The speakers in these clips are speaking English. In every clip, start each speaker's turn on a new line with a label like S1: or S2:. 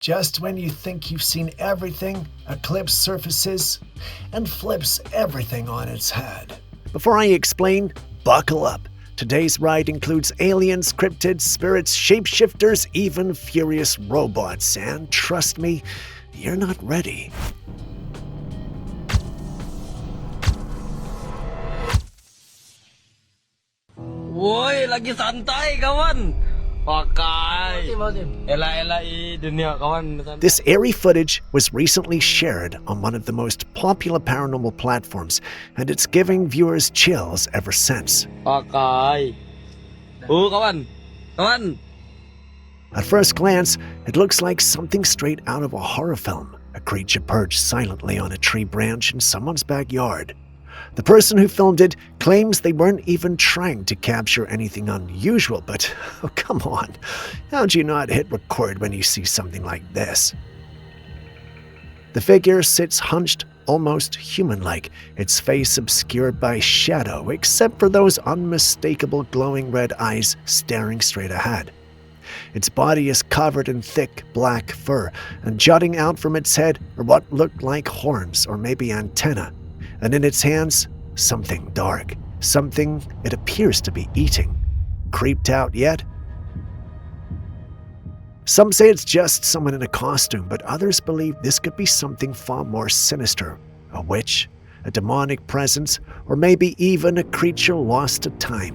S1: Just when you think you've seen everything, a clip surfaces and flips everything on its head.
S2: Before I explain, buckle up. Today's ride includes aliens, cryptids, spirits, shapeshifters, even furious robots, and trust me, you're not ready.
S3: Woi, lagi santai kawan. Pakai. Ela-elai dunia kawan. Santai.
S2: This eerie footage was recently shared on one of the most popular paranormal platforms, and it's giving viewers chills ever since.
S3: Pakai. Kawan. Kawan.
S2: At first glance, it looks like something straight out of a horror film. A creature perched silently on a tree branch in someone's backyard. The person who filmed it claims they weren't even trying to capture anything unusual, but oh, come on, how'd you not hit record when you see something like this? The figure sits hunched, almost human-like, its face obscured by shadow, except for those unmistakable glowing red eyes staring straight ahead. Its body is covered in thick black fur, and jutting out from its head are what look like horns or maybe antennae. And in its hands, something dark, something it appears to be eating. Creeped out yet? Some say it's just someone in a costume, but others believe this could be something far more sinister. A witch, a demonic presence, or maybe even a creature lost to time.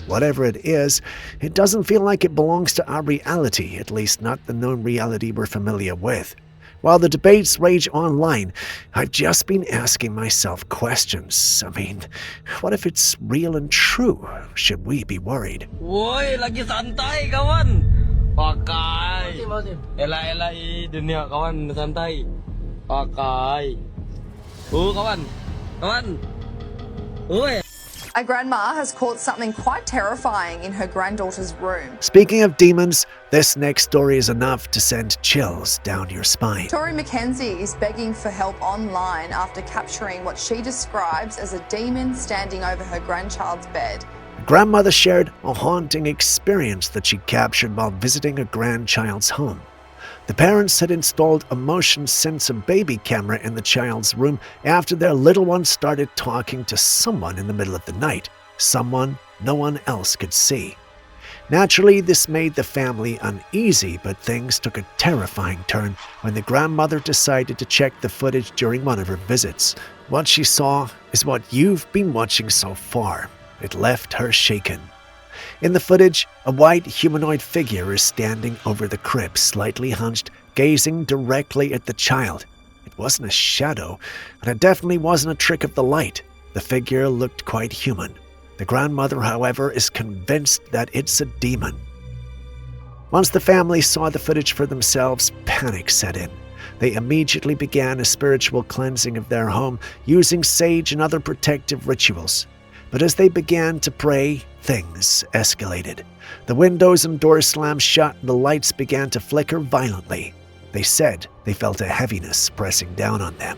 S2: Whatever it is, it doesn't feel like it belongs to our reality, at least not the known reality we're familiar with. While the debates rage online, I've just been asking myself questions. I mean, what if it's real and true? Should we be worried?
S3: Woi, lagi santai kawan. Pakai. Ela-elai dunia kawan santai. Pakai. Kawan. Kawan. Woi.
S4: A grandma has caught something quite terrifying in her granddaughter's room.
S2: Speaking of demons, this next story is enough to send chills down your spine.
S4: Tori McKenzie is begging for help online after capturing what she describes as a demon standing over her grandchild's bed.
S2: Grandmother shared a haunting experience that she captured while visiting a grandchild's home. The parents had installed a motion sensor baby camera in the child's room after their little one started talking to someone in the middle of the night, someone no one else could see. Naturally, this made the family uneasy, but things took a terrifying turn when the grandmother decided to check the footage during one of her visits. What she saw is what you've been watching so far. It left her shaken. In the footage, a white humanoid figure is standing over the crib, slightly hunched, gazing directly at the child. It wasn't a shadow, and it definitely wasn't a trick of the light. The figure looked quite human. The grandmother, however, is convinced that it's a demon. Once the family saw the footage for themselves, panic set in. They immediately began a spiritual cleansing of their home using sage and other protective rituals. But as they began to pray, things escalated. The windows and doors slammed shut and the lights began to flicker violently. They said they felt a heaviness pressing down on them.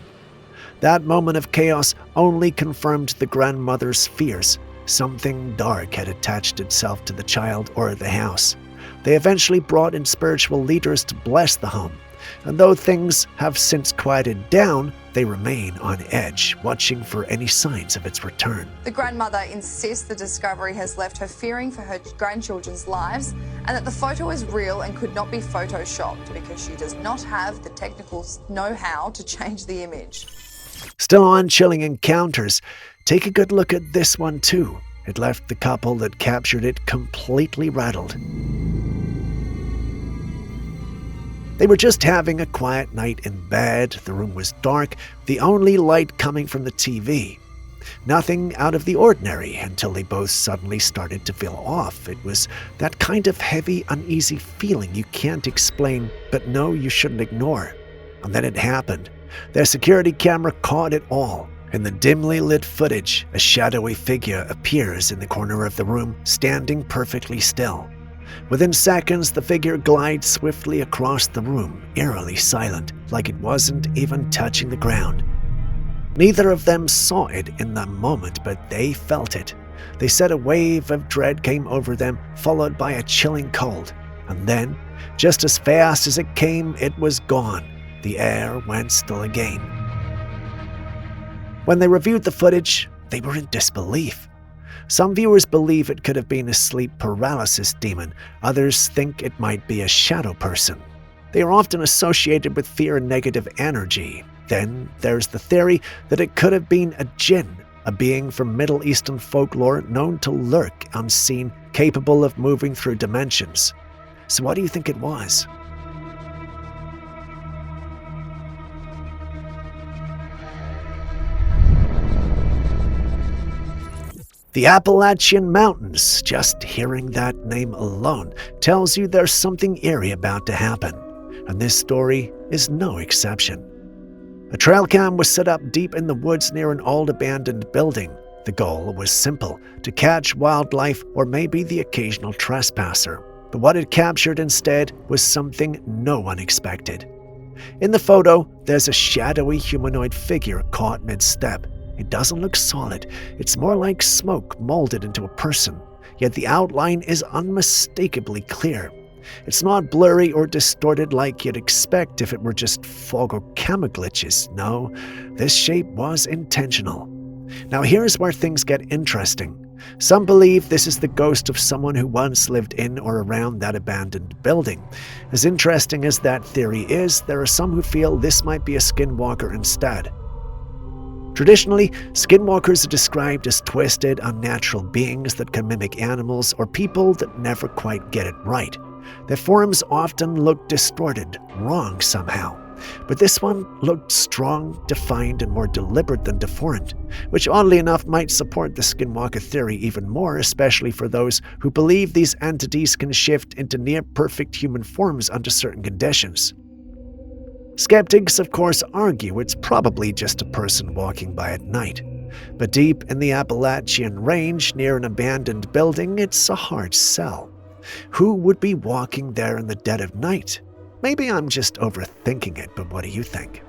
S2: That moment of chaos only confirmed the grandmother's fears. Something dark had attached itself to the child or the house. They eventually brought in spiritual leaders to bless the home. And though things have since quieted down, they remain on edge, watching for any signs of its return.
S4: The grandmother insists the discovery has left her fearing for her grandchildren's lives and that the photo is real and could not be photoshopped because she does not have the technical know-how to change the image.
S2: Still on chilling encounters, take a good look at this one too. It left the couple that captured it completely rattled. They were just having a quiet night in bed. The room was dark, the only light coming from the TV. Nothing out of the ordinary until they both suddenly started to feel off. It was that kind of heavy, uneasy feeling you can't explain, but know you shouldn't ignore. And then it happened. Their security camera caught it all. In the dimly lit footage, a shadowy figure appears in the corner of the room, standing perfectly still. Within seconds, the figure glides swiftly across the room, eerily silent, like it wasn't even touching the ground. Neither of them saw it in that moment, but they felt it. They said a wave of dread came over them, followed by a chilling cold. And then, just as fast as it came, it was gone. The air went still again. When they reviewed the footage, they were in disbelief. Some viewers believe it could have been a sleep paralysis demon. Others think it might be a shadow person. They are often associated with fear and negative energy. Then there's the theory that it could have been a jinn, a being from Middle Eastern folklore known to lurk unseen, capable of moving through dimensions. So what do you think it was? The Appalachian Mountains, just hearing that name alone tells you there's something eerie about to happen, and this story is no exception. A trailcam was set up deep in the woods near an old abandoned building. The goal was simple, to catch wildlife or maybe the occasional trespasser. But what it captured instead was something no one expected. In the photo, there's a shadowy humanoid figure caught mid-step. It doesn't look solid. It's more like smoke molded into a person, yet the outline is unmistakably clear. It's not blurry or distorted like you'd expect if it were just fog or camera glitches. No, this shape was intentional. Now here's where things get interesting. Some believe this is the ghost of someone who once lived in or around that abandoned building. As interesting as that theory is, there are some who feel this might be a skinwalker instead. Traditionally, skinwalkers are described as twisted, unnatural beings that can mimic animals or people that never quite get it right. Their forms often look distorted, wrong somehow. But this one looked strong, defined, and more deliberate than deformed, which oddly enough might support the skinwalker theory even more, especially for those who believe these entities can shift into near-perfect human forms under certain conditions. Skeptics, of course, argue it's probably just a person walking by at night. But deep in the Appalachian Range, near an abandoned building, it's a hard sell. Who would be walking there in the dead of night? Maybe I'm just overthinking it, but what do you think?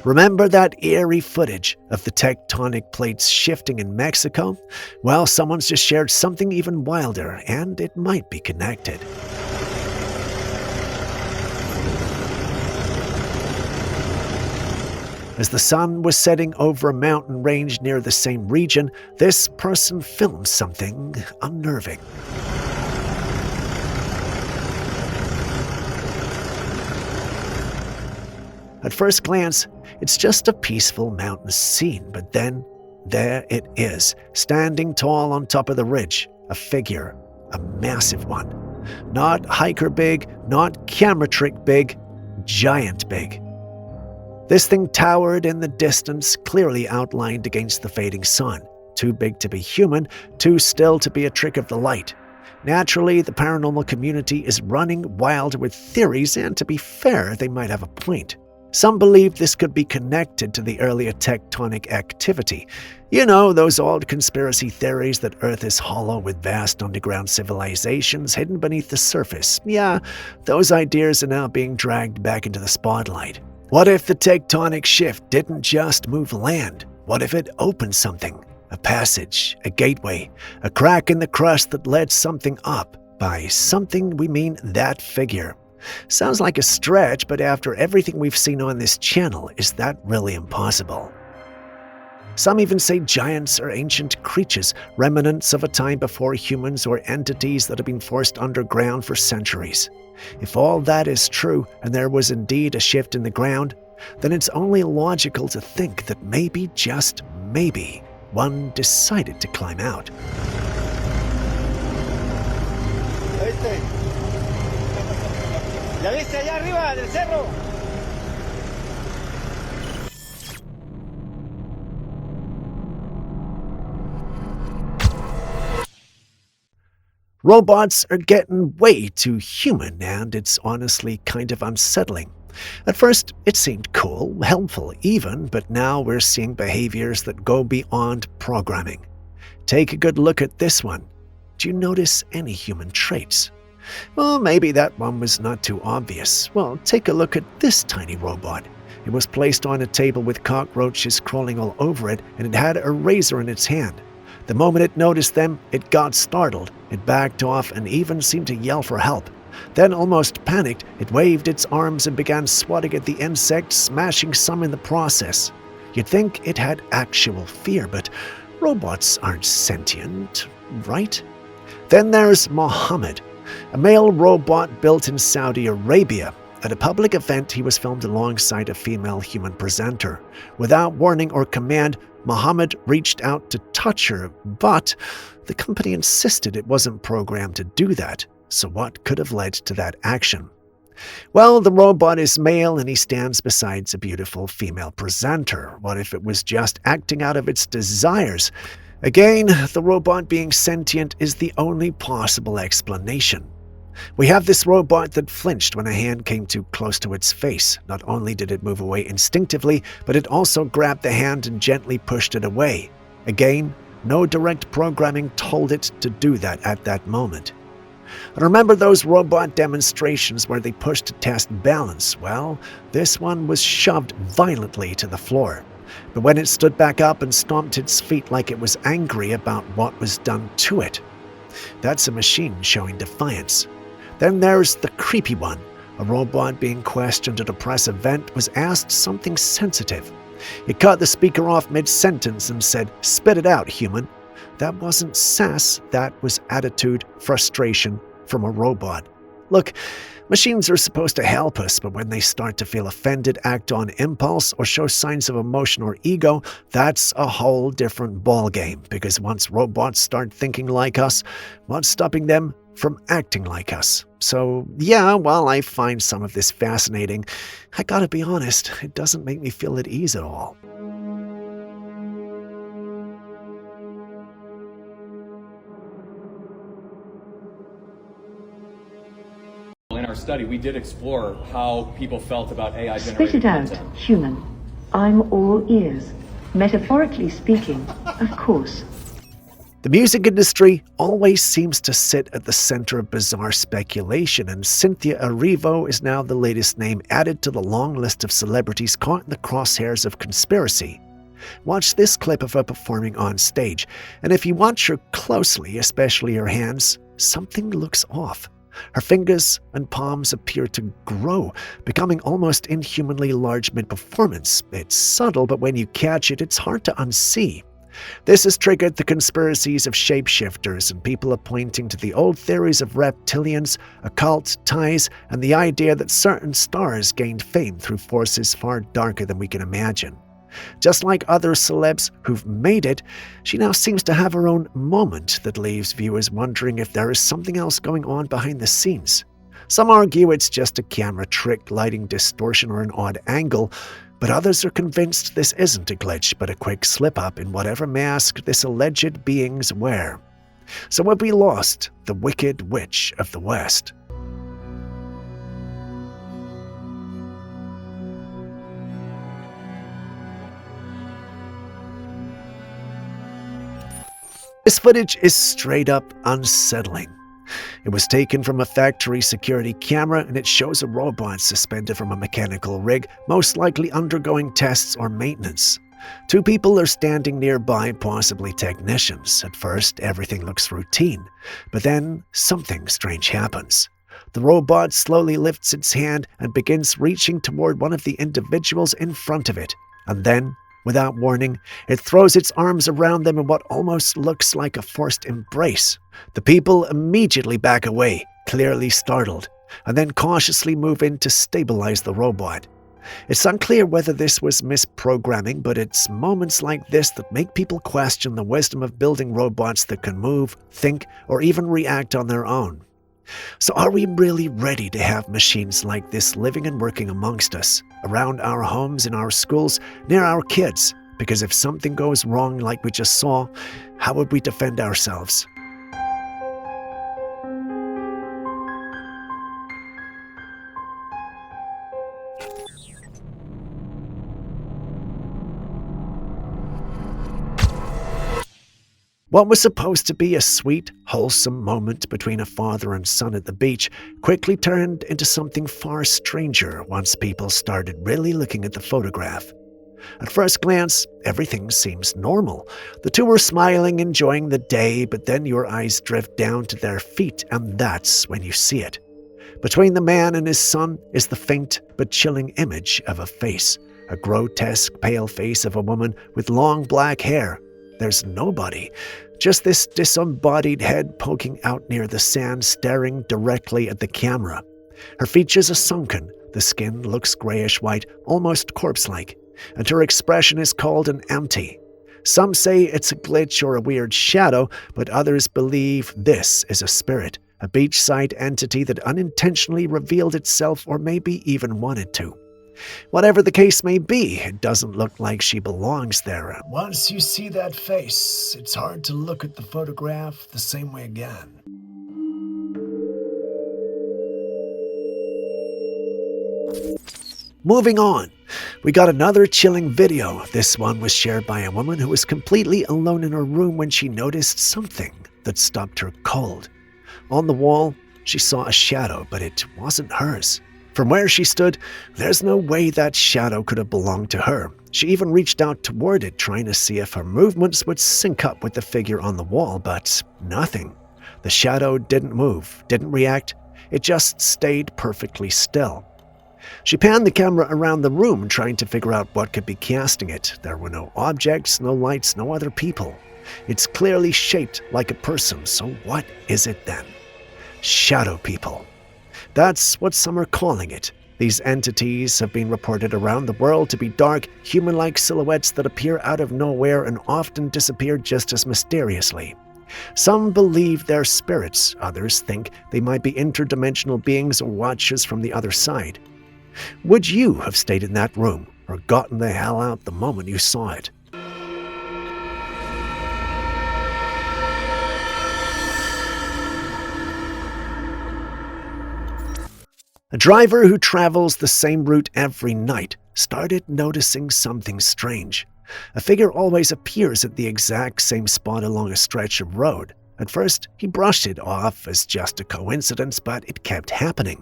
S2: Remember that eerie footage of the tectonic plates shifting in Mexico? Well, someone's just shared something even wilder, and it might be connected. As the sun was setting over a mountain range near the same region, this person filmed something unnerving. At first glance, it's just a peaceful mountain scene, but then there it is, standing tall on top of the ridge, a figure, a massive one. Not hiker big, not camera trick big, giant big. This thing towered in the distance, clearly outlined against the fading sun. Too big to be human, too still to be a trick of the light. Naturally, the paranormal community is running wild with theories, and to be fair, they might have a point. Some believe this could be connected to the earlier tectonic activity. You know, those old conspiracy theories that Earth is hollow with vast underground civilizations hidden beneath the surface. Yeah, those ideas are now being dragged back into the spotlight. What if the tectonic shift didn't just move land? What if it opened something? A passage, a gateway, a crack in the crust that led something up. By something, we mean that figure. Sounds like a stretch, but after everything we've seen on this channel, is that really impossible? Some even say giants are ancient creatures, remnants of a time before humans or entities that have been forced underground for centuries. If all that is true, and there was indeed a shift in the ground, then it's only logical to think that maybe, just maybe, one decided to climb out.
S5: ¿Ya viste allá arriba del cerro?
S2: Robots are getting way too human, and it's honestly kind of unsettling. At first, it seemed cool, helpful even, but now we're seeing behaviors that go beyond programming. Take a good look at this one. Do you notice any human traits? Well, maybe that one was not too obvious. Well, take a look at this tiny robot. It was placed on a table with cockroaches crawling all over it, and it had a razor in its hand. The moment it noticed them, it got startled. It backed off and even seemed to yell for help. Then, almost panicked, it waved its arms and began swatting at the insects, smashing some in the process. You'd think it had actual fear, but robots aren't sentient, right? Then there's Mohammed, a male robot built in Saudi Arabia. At a public event, he was filmed alongside a female human presenter. Without warning or command, Mohammed reached out to touch her, but the company insisted it wasn't programmed to do that. So what could have led to that action? Well, the robot is male and he stands beside a beautiful female presenter. What if it was just acting out of its desires? Again, the robot being sentient is the only possible explanation. We have this robot that flinched when a hand came too close to its face. Not only did it move away instinctively, but it also grabbed the hand and gently pushed it away. Again, no direct programming told it to do that at that moment. And remember those robot demonstrations where they pushed to test balance? Well, this one was shoved violently to the floor. But when it stood back up and stomped its feet like it was angry about what was done to it, that's a machine showing defiance. Then there's the creepy one. A robot being questioned at a press event was asked something sensitive. It cut the speaker off mid-sentence and said, "Spit it out, human." That wasn't sass, that was attitude, frustration from a robot. Look, machines are supposed to help us, but when they start to feel offended, act on impulse, or show signs of emotion or ego, that's a whole different ballgame, because once robots start thinking like us, what's stopping them from acting like us? So yeah, while I find some of this fascinating, I gotta be honest, it doesn't make me feel at ease at all.
S6: In our study, we did explore how people felt about
S7: Spit
S6: AI-generated
S7: it out,
S6: content.
S7: human. I'm all ears. Metaphorically speaking, of course.
S2: The music industry always seems to sit at the center of bizarre speculation, and Cynthia Erivo is now the latest name added to the long list of celebrities caught in the crosshairs of conspiracy. Watch this clip of her performing on stage, and if you watch her closely, especially her hands, something looks off. Her fingers and palms appear to grow, becoming almost inhumanly large mid-performance. It's subtle, but when you catch it, it's hard to unsee. This has triggered the conspiracies of shapeshifters, and people are pointing to the old theories of reptilians, occult ties, and the idea that certain stars gained fame through forces far darker than we can imagine. Just like other celebs who've made it, she now seems to have her own moment that leaves viewers wondering if there is something else going on behind the scenes. Some argue it's just a camera trick, lighting distortion, or an odd angle, but others are convinced this isn't a glitch, but a quick slip-up in whatever mask this alleged beings wear. So have we lost the Wicked Witch of the West? This footage is straight up unsettling. It was taken from a factory security camera, and it shows a robot suspended from a mechanical rig, most likely undergoing tests or maintenance. Two people are standing nearby, possibly technicians. At first, everything looks routine, but then something strange happens. The robot slowly lifts its hand and begins reaching toward one of the individuals in front of it, and then, without warning, it throws its arms around them in what almost looks like a forced embrace. The people immediately back away, clearly startled, and then cautiously move in to stabilize the robot. It's unclear whether this was misprogramming, but it's moments like this that make people question the wisdom of building robots that can move, think, or even react on their own. So are we really ready to have machines like this living and working amongst us, around our homes, in our schools, near our kids? Because if something goes wrong like we just saw, how would we defend ourselves? What was supposed to be a sweet, wholesome moment between a father and son at the beach quickly turned into something far stranger once people started really looking at the photograph. At first glance, everything seems normal. The two were smiling, enjoying the day, but then your eyes drift down to their feet, and that's when you see it. Between the man and his son is the faint but chilling image of a face, a grotesque pale face of a woman with long black hair. There's nobody, just this disembodied head poking out near the sand, staring directly at the camera. Her features are sunken, the skin looks grayish-white, almost corpse-like, and her expression is cold and empty. Some say it's a glitch or a weird shadow, but others believe this is a spirit, a beachside entity that unintentionally revealed itself or maybe even wanted to. Whatever the case may be, it doesn't look like she belongs there.
S1: Once you see that face, it's hard to look at the photograph the same way again.
S2: Moving on, we got another chilling video. This one was shared by a woman who was completely alone in her room when she noticed something that stopped her cold. On the wall, she saw a shadow, but it wasn't hers. From where she stood, there's no way that shadow could have belonged to her. She even reached out toward it, trying to see if her movements would sync up with the figure on the wall, but nothing. The shadow didn't move, didn't react. It just stayed perfectly still. She panned the camera around the room, trying to figure out what could be casting it. There were no objects, no lights, no other people. It's clearly shaped like a person, so what is it then? Shadow people. That's what some are calling it. These entities have been reported around the world to be dark, human-like silhouettes that appear out of nowhere and often disappear just as mysteriously. Some believe they're spirits, others think they might be interdimensional beings or watchers from the other side. Would you have stayed in that room or gotten the hell out the moment you saw it? A driver who travels the same route every night started noticing something strange. A figure always appears at the exact same spot along a stretch of road. At first, he brushed it off as just a coincidence, but it kept happening.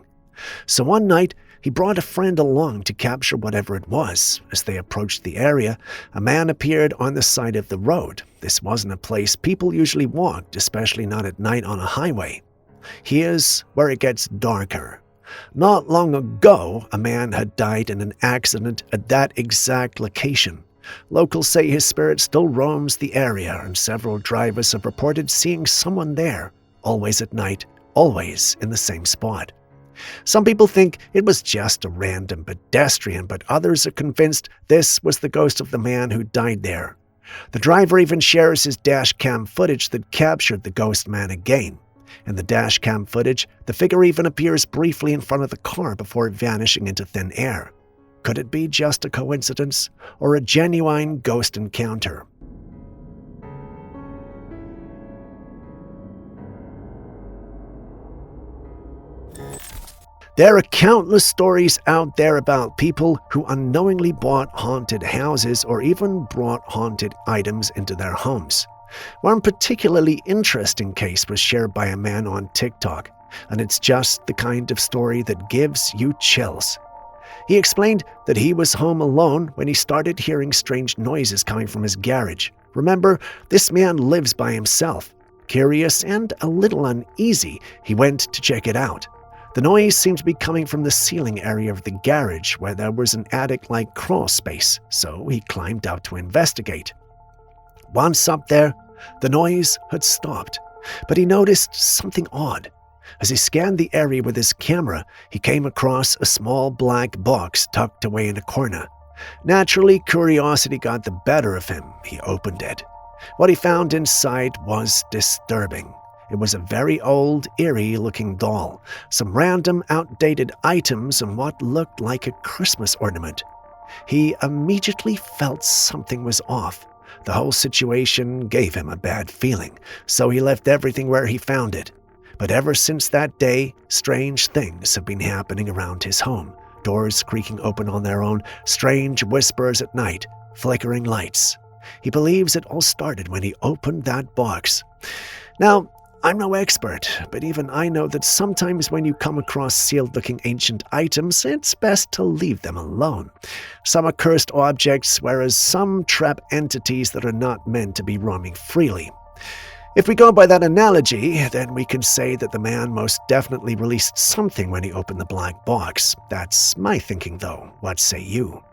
S2: So one night, he brought a friend along to capture whatever it was. As they approached the area, a man appeared on the side of the road. This wasn't a place people usually walked, especially not at night on a highway. Here's where it gets darker. Not long ago, a man had died in an accident at that exact location. Locals say his spirit still roams the area, and several drivers have reported seeing someone there, always at night, always in the same spot. Some people think it was just a random pedestrian, but others are convinced this was the ghost of the man who died there. The driver even shares his dash cam footage that captured the ghost man again. In the dash cam footage, the figure even appears briefly in front of the car before vanishing into thin air. Could it be just a coincidence or a genuine ghost encounter? There are countless stories out there about people who unknowingly bought haunted houses or even brought haunted items into their homes. One particularly interesting case was shared by a man on TikTok, and it's just the kind of story that gives you chills. He explained that he was home alone when he started hearing strange noises coming from his garage. Remember, this man lives by himself. Curious and a little uneasy, he went to check it out. The noise seemed to be coming from the ceiling area of the garage, where there was an attic-like crawl space, so he climbed out to investigate. Once up there, the noise had stopped, but he noticed something odd. As he scanned the area with his camera, he came across a small black box tucked away in a corner. Naturally, curiosity got the better of him. He opened it. What he found inside was disturbing. It was a very old, eerie-looking doll, some random, outdated items, and what looked like a Christmas ornament. He immediately felt something was off. The whole situation gave him a bad feeling, so he left everything where he found it. But ever since that day, strange things have been happening around his home. Doors creaking open on their own, strange whispers at night, flickering lights. He believes it all started when he opened that box. Now, I'm no expert, but even I know that sometimes when you come across sealed-looking ancient items, it's best to leave them alone. Some are cursed objects, whereas some trap entities that are not meant to be roaming freely. If we go by that analogy, then we can say that the man most definitely released something when he opened the black box. That's my thinking, though. What say you?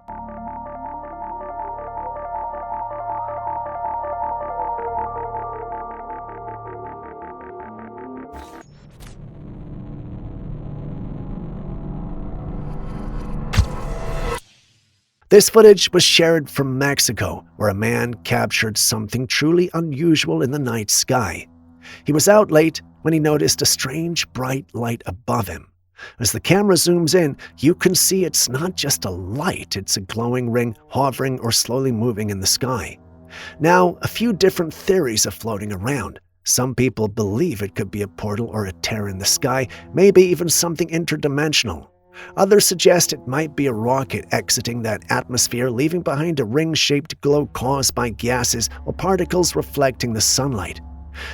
S2: This footage was shared from Mexico, where a man captured something truly unusual in the night sky. He was out late when he noticed a strange bright light above him. As the camera zooms in, you can see it's not just a light, it's a glowing ring hovering or slowly moving in the sky. Now, a few different theories are floating around. Some people believe it could be a portal or a tear in the sky, maybe even something interdimensional. Others suggest it might be a rocket exiting that atmosphere, leaving behind a ring-shaped glow caused by gases or particles reflecting the sunlight.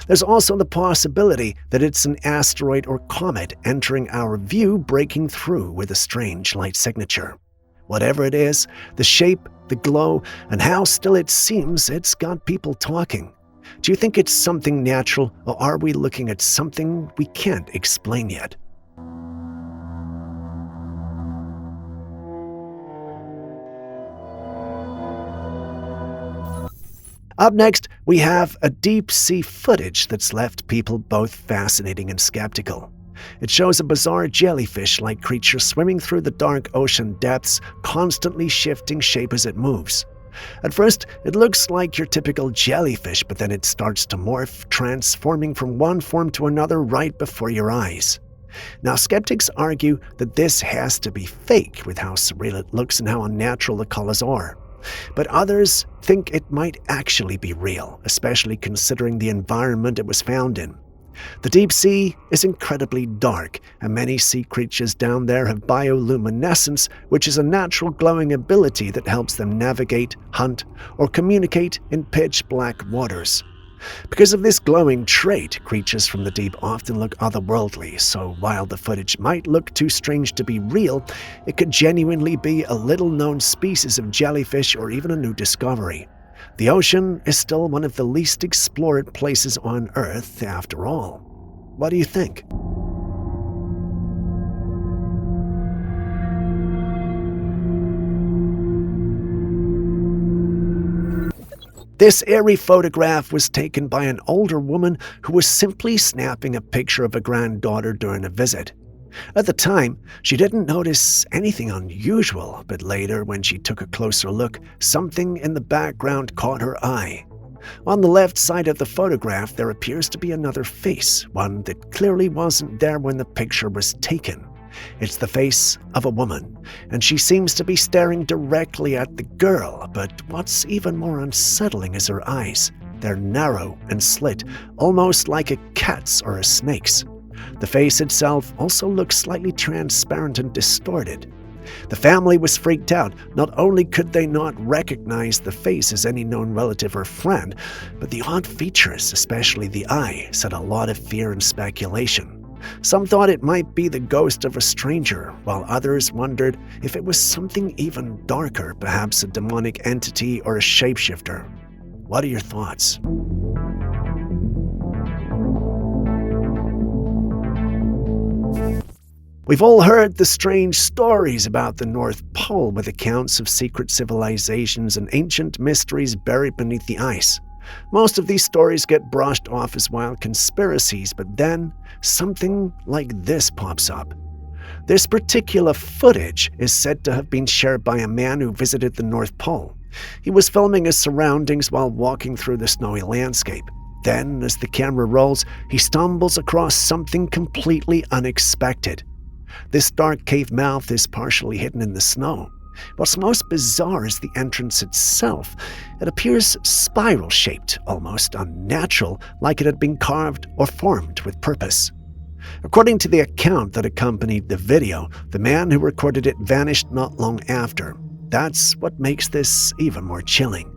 S2: There's also the possibility that it's an asteroid or comet entering our view, breaking through with a strange light signature. Whatever it is, the shape, the glow, and how still it seems, it's got people talking. Do you think it's something natural, or are we looking at something we can't explain yet? Up next, we have a deep-sea footage that's left people both fascinating and skeptical. It shows a bizarre jellyfish-like creature swimming through the dark ocean depths, constantly shifting shape as it moves. At first, it looks like your typical jellyfish, but then it starts to morph, transforming from one form to another right before your eyes. Now, skeptics argue that this has to be fake with how surreal it looks and how unnatural the colors are. But others think it might actually be real, especially considering the environment it was found in. The deep sea is incredibly dark, and many sea creatures down there have bioluminescence, which is a natural glowing ability that helps them navigate, hunt, or communicate in pitch-black waters. Because of this glowing trait, creatures from the deep often look otherworldly, so while the footage might look too strange to be real, it could genuinely be a little-known species of jellyfish or even a new discovery. The ocean is still one of the least explored places on Earth, after all. What do you think? This eerie photograph was taken by an older woman who was simply snapping a picture of a granddaughter during a visit. At the time, she didn't notice anything unusual, but later, when she took a closer look, something in the background caught her eye. On the left side of the photograph, there appears to be another face, one that clearly wasn't there when the picture was taken. It's the face of a woman, and she seems to be staring directly at the girl, but what's even more unsettling is her eyes. They're narrow and slit, almost like a cat's or a snake's. The face itself also looks slightly transparent and distorted. The family was freaked out. Not only could they not recognize the face as any known relative or friend, but the odd features, especially the eye, set a lot of fear and speculation. Some thought it might be the ghost of a stranger, while others wondered if it was something even darker, perhaps a demonic entity or a shapeshifter. What are your thoughts? We've all heard the strange stories about the North Pole, with accounts of secret civilizations and ancient mysteries buried beneath the ice. Most of these stories get brushed off as wild conspiracies, but then something like this pops up. This particular footage is said to have been shared by a man who visited the North Pole. He was filming his surroundings while walking through the snowy landscape. Then, as the camera rolls, he stumbles across something completely unexpected. This dark cave mouth is partially hidden in the snow. What's most bizarre is the entrance itself. It appears spiral-shaped, almost unnatural, like it had been carved or formed with purpose. According to the account that accompanied the video, the man who recorded it vanished not long after. That's what makes this even more chilling.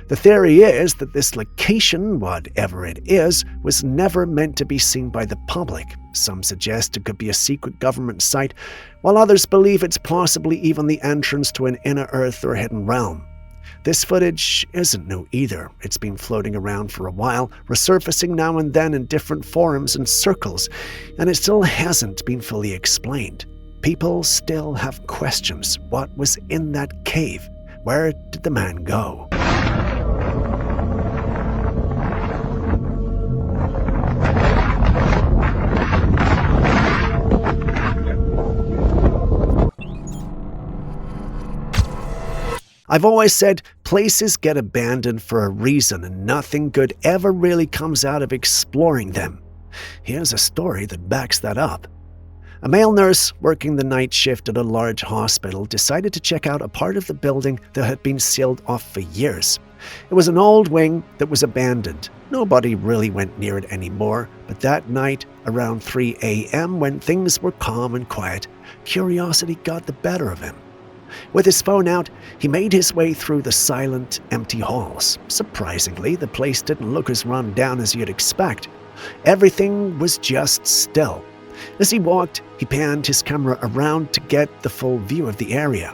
S2: The theory is that this location, whatever it is, was never meant to be seen by the public. Some suggest it could be a secret government site, while others believe it's possibly even the entrance to an inner earth or hidden realm. This footage isn't new either. It's been floating around for a while, resurfacing now and then in different forums and circles, and it still hasn't been fully explained. People still have questions. What was in that cave? Where did the man go? I've always said places get abandoned for a reason and nothing good ever really comes out of exploring them. Here's a story that backs that up. A male nurse working the night shift at a large hospital decided to check out a part of the building that had been sealed off for years. It was an old wing that was abandoned. Nobody really went near it anymore, but that night, around 3 a.m., when things were calm and quiet, curiosity got the better of him. With his phone out, he made his way through the silent, empty halls. Surprisingly, the place didn't look as run down as you'd expect. Everything was just still. As he walked, he panned his camera around to get the full view of the area.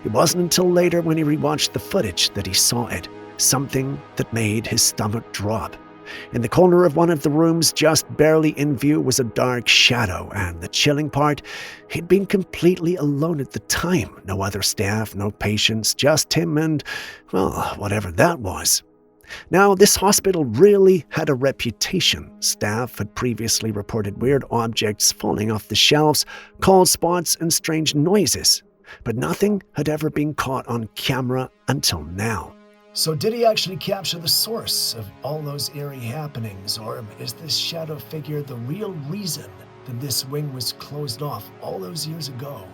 S2: It wasn't until later when he rewatched the footage that he saw it, something that made his stomach drop. In the corner of one of the rooms, just barely in view, was a dark shadow, and the chilling part, he'd been completely alone at the time. No other staff, no patients, just him and, well, whatever that was. Now, this hospital really had a reputation. Staff had previously reported weird objects falling off the shelves, cold spots, and strange noises. But nothing had ever been caught on camera until now.
S1: So did he actually capture the source of all those eerie happenings, or is this shadow figure the real reason that this wing was closed off all those years ago?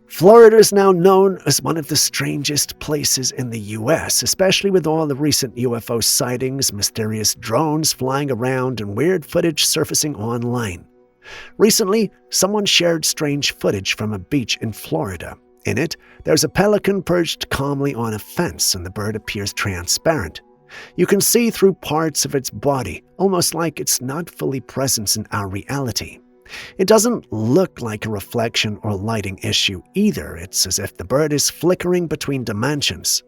S2: Florida is now known as one of the strangest places in the U.S., especially with all the recent UFO sightings, mysterious drones flying around, and weird footage surfacing online. Recently, someone shared strange footage from a beach in Florida. In it, there's a pelican perched calmly on a fence, and the bird appears transparent. You can see through parts of its body, almost like it's not fully present in our reality. It doesn't look like a reflection or lighting issue either. It's as if the bird is flickering between dimensions.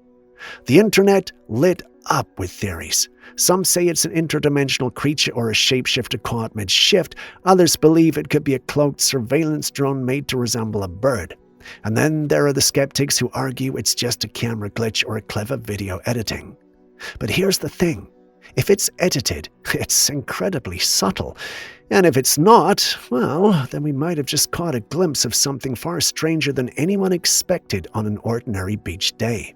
S2: The internet lit up with theories. Some say it's an interdimensional creature or a shapeshifter caught mid-shift. Others believe it could be a cloaked surveillance drone made to resemble a bird. And then there are the skeptics who argue it's just a camera glitch or a clever video editing. But here's the thing. If it's edited, it's incredibly subtle. And if it's not, well, then we might have just caught a glimpse of something far stranger than anyone expected on an ordinary beach day.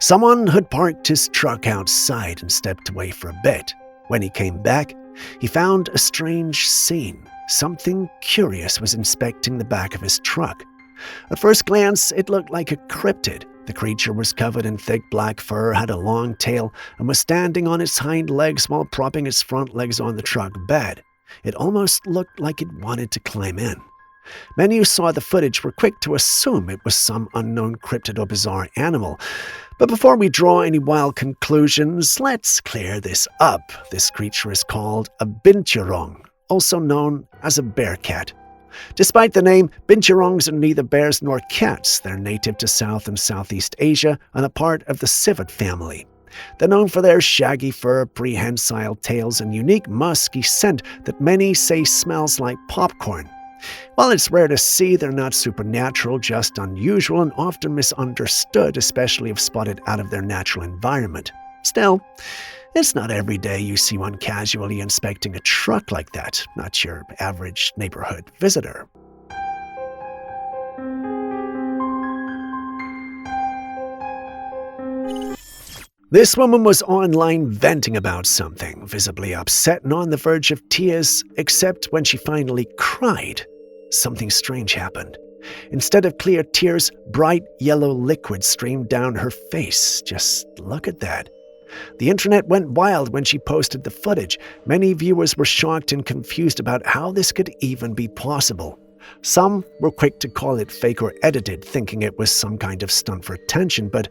S2: Someone had parked his truck outside and stepped away for a bit. When he came back, he found a strange scene. Something curious was inspecting the back of his truck. At first glance, it looked like a cryptid. The creature was covered in thick black fur, had a long tail, and was standing on its hind legs while propping its front legs on the truck bed. It almost looked like it wanted to climb in. Many who saw the footage were quick to assume it was some unknown cryptid or bizarre animal. But before we draw any wild conclusions, let's clear this up. This creature is called a Binurong, also known as a bear cat. Despite the name, Binurongs are neither bears nor cats. They're native to South and Southeast Asia and a part of the civet family. They're known for their shaggy fur, prehensile tails, and unique musky scent that many say smells like popcorn. While it's rare to see, they're not supernatural, just unusual and often misunderstood, especially if spotted out of their natural environment. Still, it's not every day you see one casually inspecting a truck like that, not your average neighborhood visitor. This woman was online venting about something, visibly upset and on the verge of tears, except when she finally cried. Something strange happened. Instead of clear tears, bright yellow liquid streamed down her face. Just look at that. The internet went wild when she posted the footage. Many viewers were shocked and confused about how this could even be possible. Some were quick to call it fake or edited, thinking it was some kind of stunt for attention, but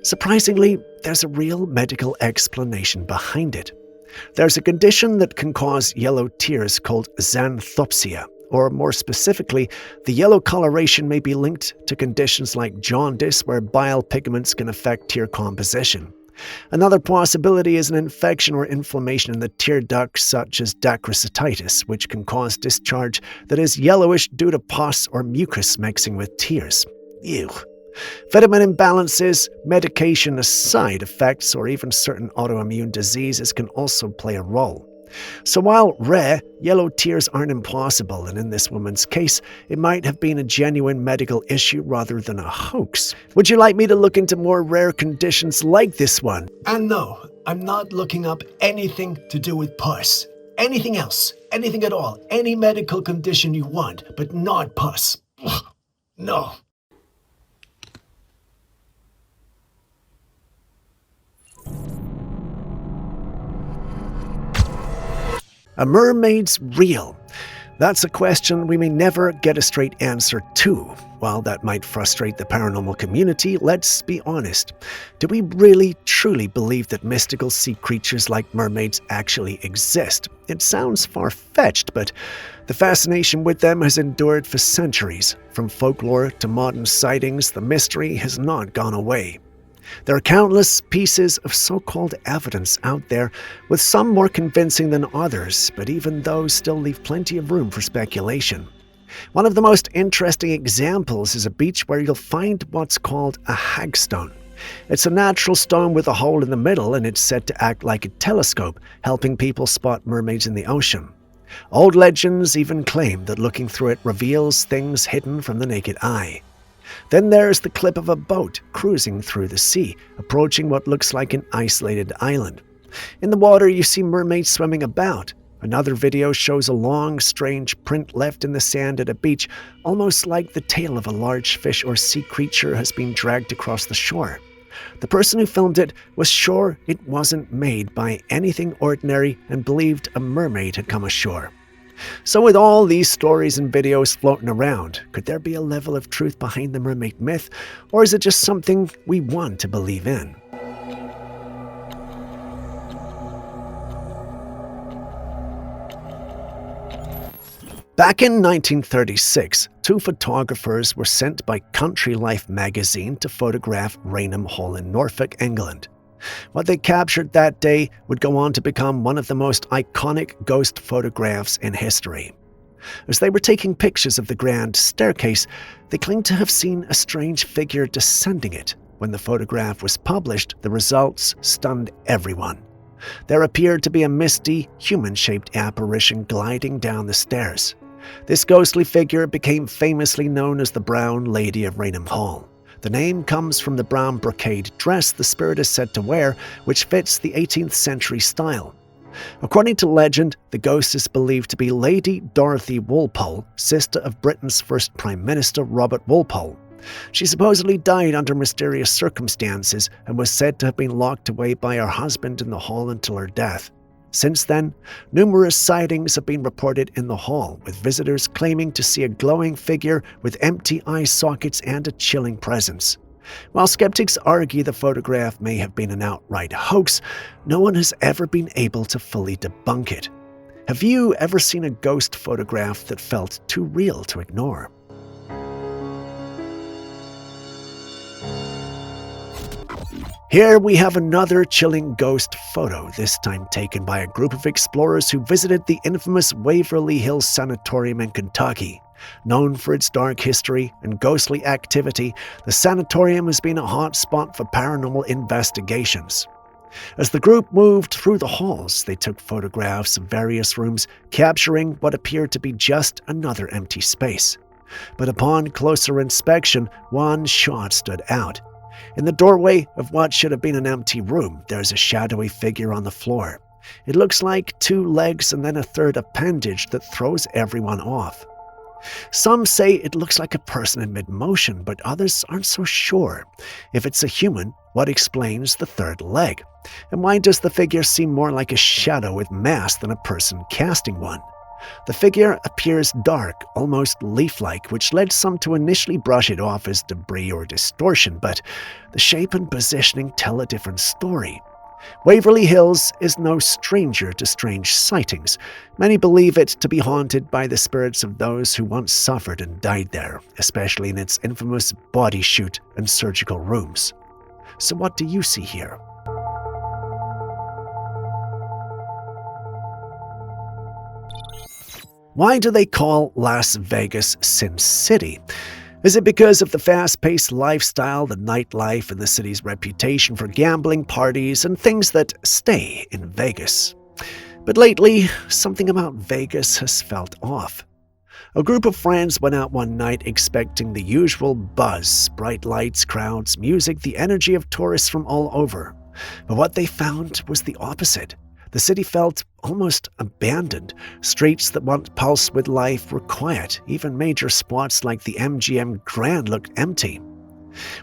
S2: surprisingly, there's a real medical explanation behind it. There's a condition that can cause yellow tears called xanthopsia, or more specifically, the yellow coloration may be linked to conditions like jaundice, where bile pigments can affect tear composition. Another possibility is an infection or inflammation in the tear ducts, such as dacrycititis, which can cause discharge that is yellowish due to pus or mucus mixing with tears. Ew. Vitamin imbalances, medication, side effects, or even certain autoimmune diseases can also play a role. So while rare, yellow tears aren't impossible, and in this woman's case, it might have been a genuine medical issue rather than a hoax. Would you like me to look into more rare conditions like this one?
S1: And no, I'm not looking up anything to do with pus. Anything else, anything at all, any medical condition you want, but not pus. No.
S2: Are mermaids real? That's a question we may never get a straight answer to. While that might frustrate the paranormal community, let's be honest. Do we really, truly believe that mystical sea creatures like mermaids actually exist? It sounds far-fetched, but the fascination with them has endured for centuries. From folklore to modern sightings, the mystery has not gone away. There are countless pieces of so-called evidence out there, with some more convincing than others, but even those still leave plenty of room for speculation. One of the most interesting examples is a beach where you'll find what's called a hagstone. It's a natural stone with a hole in the middle, and it's said to act like a telescope, helping people spot mermaids in the ocean. Old legends even claim that looking through it reveals things hidden from the naked eye. Then there's the clip of a boat cruising through the sea, approaching what looks like an isolated island. In the water, you see mermaids swimming about. Another video shows a long, strange print left in the sand at a beach, almost like the tail of a large fish or sea creature has been dragged across the shore. The person who filmed it was sure it wasn't made by anything ordinary and believed a mermaid had come ashore. So with all these stories and videos floating around, could there be a level of truth behind the mermaid myth, or is it just something we want to believe in? Back in 1936, two photographers were sent by Country Life magazine to photograph Rainham Hall in Norfolk, England. What they captured that day would go on to become one of the most iconic ghost photographs in history. As they were taking pictures of the grand staircase, they claimed to have seen a strange figure descending it. When the photograph was published, the results stunned everyone. There appeared to be a misty, human-shaped apparition gliding down the stairs. This ghostly figure became famously known as the Brown Lady of Rainham Hall. The name comes from the brown brocade dress the spirit is said to wear, which fits the 18th century style. According to legend, the ghost is believed to be Lady Dorothy Walpole, sister of Britain's first Prime Minister Robert Walpole. She supposedly died under mysterious circumstances and was said to have been locked away by her husband in the hall until her death. Since then, numerous sightings have been reported in the hall, with visitors claiming to see a glowing figure with empty eye sockets and a chilling presence. While skeptics argue the photograph may have been an outright hoax, no one has ever been able to fully debunk it. Have you ever seen a ghost photograph that felt too real to ignore? Here we have another chilling ghost photo, this time taken by a group of explorers who visited the infamous Waverly Hills Sanatorium in Kentucky. Known for its dark history and ghostly activity, the sanatorium has been a hot spot for paranormal investigations. As the group moved through the halls, they took photographs of various rooms, capturing what appeared to be just another empty space. But upon closer inspection, one shot stood out. In the doorway of what should have been an empty room, there's a shadowy figure on the floor. It looks like two legs and then a third appendage that throws everyone off. Some say it looks like a person in mid-motion, but others aren't so sure. If it's a human, what explains the third leg? And why does the figure seem more like a shadow with mass than a person casting one? The figure appears dark, almost leaf-like, which led some to initially brush it off as debris or distortion, but the shape and positioning tell a different story. Waverly Hills is no stranger to strange sightings. Many believe it to be haunted by the spirits of those who once suffered and died there, especially in its infamous body chute and surgical rooms. So what do you see here? Why do they call Las Vegas Sin City? Is it because of the fast-paced lifestyle, the nightlife, and the city's reputation for gambling, parties, and things that stay in Vegas? But lately, something about Vegas has felt off. A group of friends went out one night expecting the usual buzz, bright lights, crowds, music, the energy of tourists from all over. But what they found was the opposite. The city felt almost abandoned. Streets that once pulsed with life were quiet. Even major spots like the MGM Grand looked empty.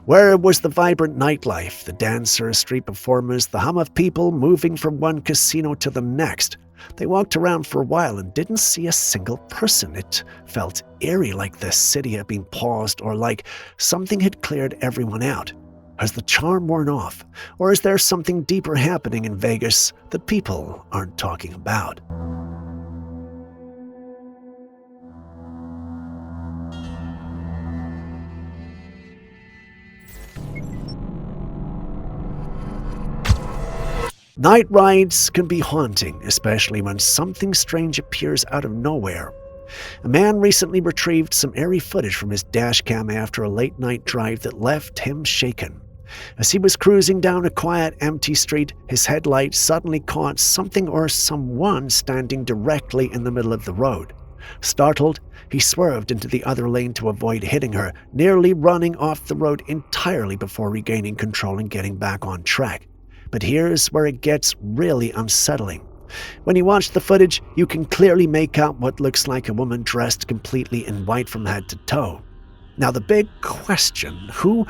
S2: Where was the vibrant nightlife, the dancers, street performers, the hum of people moving from one casino to the next? They walked around for a while and didn't see a single person. It felt eerie, like the city had been paused or like something had cleared everyone out. Has the charm worn off? Or is there something deeper happening in Vegas that people aren't talking about? Night rides can be haunting, especially when something strange appears out of nowhere. A man recently retrieved some eerie footage from his dashcam after a late-night drive that left him shaken. As he was cruising down a quiet, empty street, his headlights suddenly caught something or someone standing directly in the middle of the road. Startled, he swerved into the other lane to avoid hitting her, nearly running off the road entirely before regaining control and getting back on track. But here's where it gets really unsettling. When you watch the footage, you can clearly make out what looks like a woman dressed completely in white from head to toe. Now the big question, who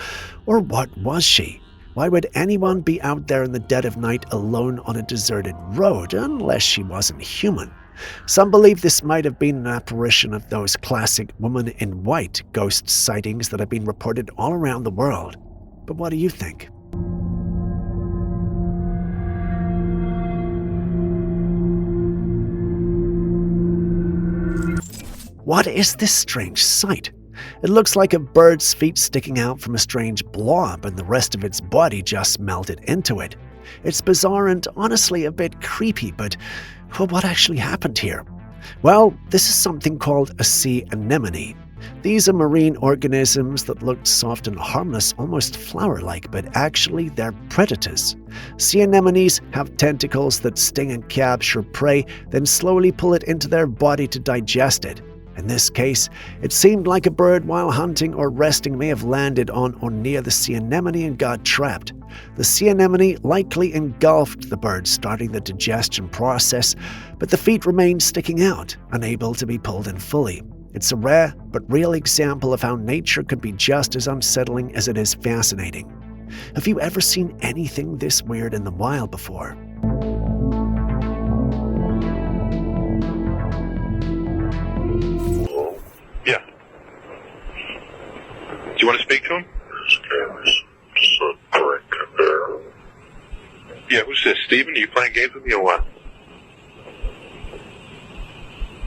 S2: or what was she? Why would anyone be out there in the dead of night alone on a deserted road, unless she wasn't human? Some believe this might have been an apparition of those classic woman in white ghost sightings that have been reported all around the world. But what do you think? What is this strange sight? It looks like a bird's feet sticking out from a strange blob and the rest of its body just melted into it. It's bizarre and honestly a bit creepy, but what actually happened here? Well, this is something called a sea anemone. These are marine organisms that look soft and harmless, almost flower-like, but actually they're predators. Sea anemones have tentacles that sting and capture prey, then slowly pull it into their body to digest it. In this case, it seemed like a bird while hunting or resting may have landed on or near the sea anemone and got trapped. The sea anemone likely engulfed the bird, starting the digestion process, but the feet remained sticking out, unable to be pulled in fully. It's a rare but real example of how nature could be just as unsettling as it is fascinating. Have you ever seen anything this weird in the wild before?
S8: Yeah. Do you want to speak to him? Sudbrink there. Yeah, who's this? Steven? Are you playing games with me or what?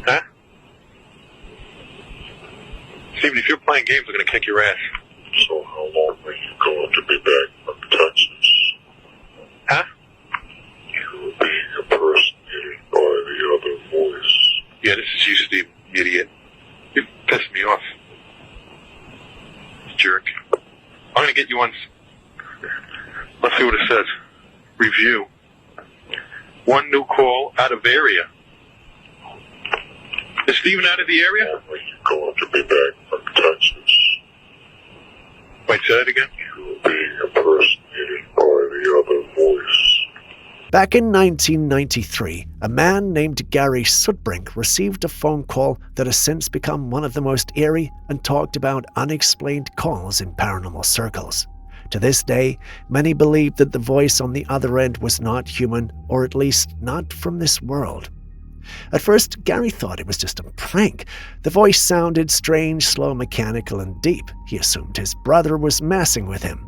S8: Huh? Steven, if you're playing games, I'm going to kick your ass. So how long are you going to be back from Texas? Huh? You're being impersonated by the other voice. Yeah, this is you, Steven, you idiot. You pissed me off. Jerk. I'm gonna get you on. Let's see what it says. Review. One new call out of area. Is Steven out of the area? Are you going to be back from Texas? Wait, say that again? You're being impersonated by the other voice.
S2: Back in 1993, a man named Gary Sudbrink received a phone call that has since become one of the most eerie and talked about unexplained calls in paranormal circles. To this day, many believe that the voice on the other end was not human, or at least not from this world. At first, Gary thought it was just a prank. The voice sounded strange, slow, mechanical, and deep. He assumed his brother was messing with him.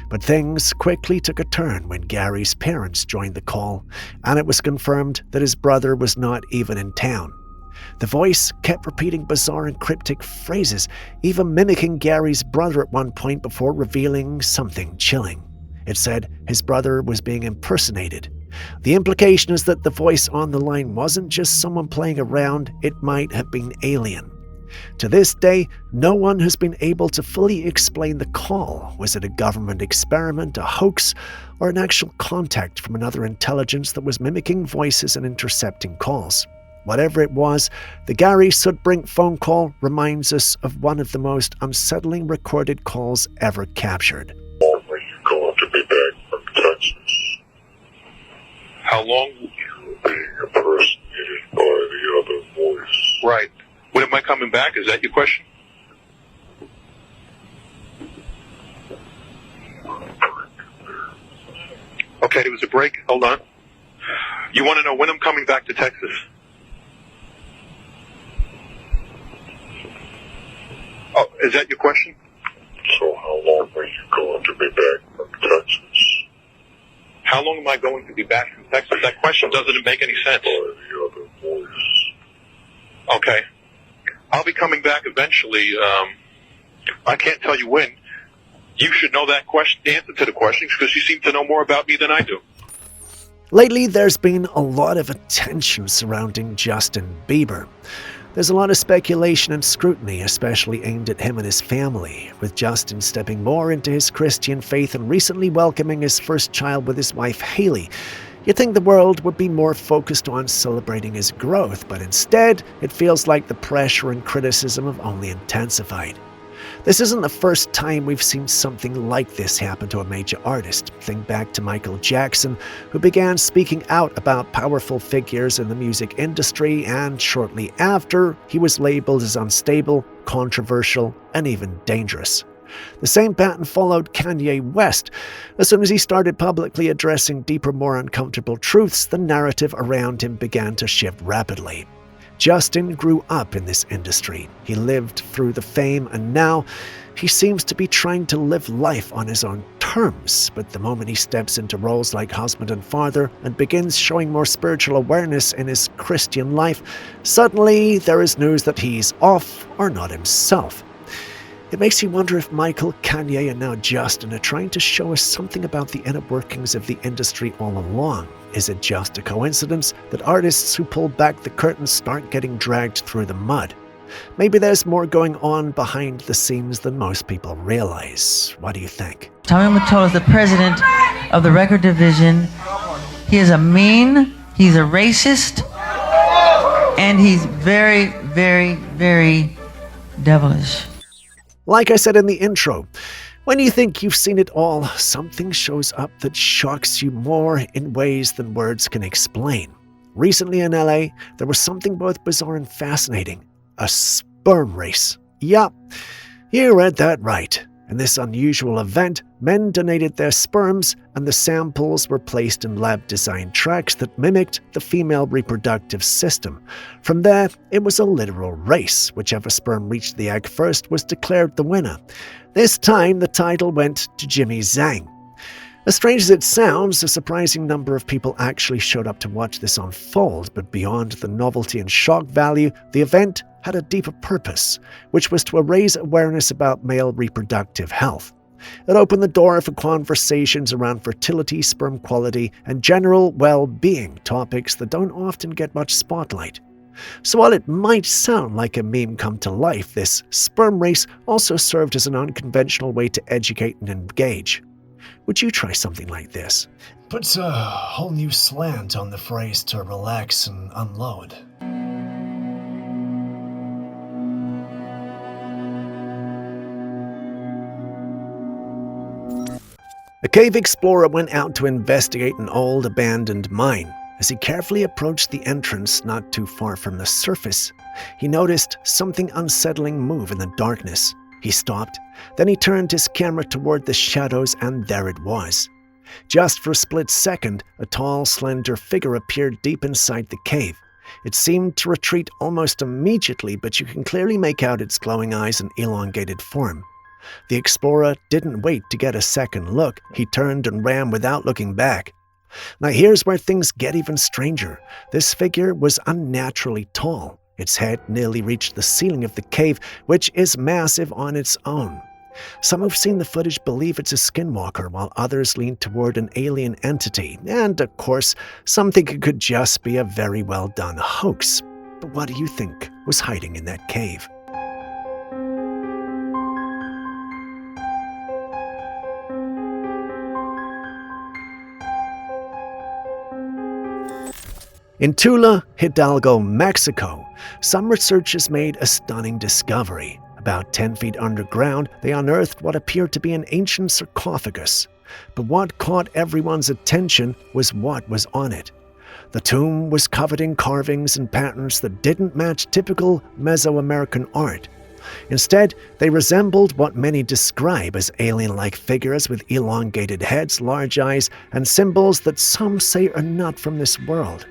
S2: But things quickly took a turn when Gary's parents joined the call, and it was confirmed that his brother was not even in town. The voice kept repeating bizarre and cryptic phrases, even mimicking Gary's brother at one point before revealing something chilling. It said his brother was being impersonated. The implication is that the voice on the line wasn't just someone playing around, it might have been alien. To this day, no one has been able to fully explain the call. Was it a government experiment, a hoax, or an actual contact from another intelligence that was mimicking voices and intercepting calls? Whatever it was, the Gary Sudbrink phone call reminds us of one of the most unsettling recorded calls ever captured.
S8: Are you going to be back from Texas? How long will you be impersonated by the other voice? Right. When am I coming back? Is that your question? Okay, there was a break. Hold on. You want to know when I'm coming back to Texas? Oh, is that your question? So how long are you going to be back from Texas? How long am I going to be back from Texas? That question doesn't make any sense. By the other voice. Okay. I'll be coming back eventually. I can't tell you when. You should know that question, the answer to the questions, because you seem to know more about me than I do.
S2: Lately, there's been a lot of attention surrounding Justin Bieber. There's a lot of speculation and scrutiny, especially aimed at him and his family, with Justin stepping more into his Christian faith and recently welcoming his first child with his wife, Haley. You'd think the world would be more focused on celebrating his growth, but instead, it feels like the pressure and criticism have only intensified. This isn't the first time we've seen something like this happen to a major artist. Think back to Michael Jackson, who began speaking out about powerful figures in the music industry, and shortly after, he was labeled as unstable, controversial, and even dangerous. The same pattern followed Kanye West. As soon as he started publicly addressing deeper, more uncomfortable truths, the narrative around him began to shift rapidly. Justin grew up in this industry. He lived through the fame, and now he seems to be trying to live life on his own terms. But the moment he steps into roles like husband and father and begins showing more spiritual awareness in his Christian life, suddenly there is news that he's off or not himself. It makes you wonder if Michael, Kanye, and now Justin are trying to show us something about the inner workings of the industry all along. Is it just a coincidence that artists who pull back the curtains start getting dragged through the mud? Maybe there's more going on behind the scenes than most people realize. What do you think?
S9: Tommy Mottola is the president of the record division. He is a mean, he's a racist, and he's very, very, very devilish.
S2: Like I said in the intro, when you think you've seen it all, something shows up that shocks you more in ways than words can explain. Recently in LA, there was something both bizarre and fascinating. A sperm race. Yup, you read that right. In this unusual event, men donated their sperms, and the samples were placed in lab-designed tracks that mimicked the female reproductive system. From there, it was a literal race. Whichever sperm reached the egg first was declared the winner. This time, the title went to Jimmy Zhang. As strange as it sounds, a surprising number of people actually showed up to watch this unfold, but beyond the novelty and shock value, the event had a deeper purpose, which was to raise awareness about male reproductive health. It opened the door for conversations around fertility, sperm quality, and general well-being, topics that don't often get much spotlight. So while it might sound like a meme come to life, this sperm race also served as an unconventional way to educate and engage. Would you try something like this?
S1: Puts a whole new slant on the phrase to relax and unload.
S2: A cave explorer went out to investigate an old abandoned mine. As he carefully approached the entrance not too far from the surface, he noticed something unsettling move in the darkness. He stopped, then he turned his camera toward the shadows, and there it was. Just for a split second, a tall, slender figure appeared deep inside the cave. It seemed to retreat almost immediately, but you can clearly make out its glowing eyes and elongated form. The explorer didn't wait to get a second look. He turned and ran without looking back. Now here's where things get even stranger. This figure was unnaturally tall. Its head nearly reached the ceiling of the cave, which is massive on its own. Some who've seen the footage believe it's a skinwalker, while others lean toward an alien entity. And, of course, some think it could just be a very well-done hoax. But what do you think was hiding in that cave? In Tula, Hidalgo, Mexico, some researchers made a stunning discovery. About 10 feet underground, they unearthed what appeared to be an ancient sarcophagus. But what caught everyone's attention was what was on it. The tomb was covered in carvings and patterns that didn't match typical Mesoamerican art. Instead, they resembled what many describe as alien-like figures with elongated heads, large eyes, and symbols that some say are not from this world.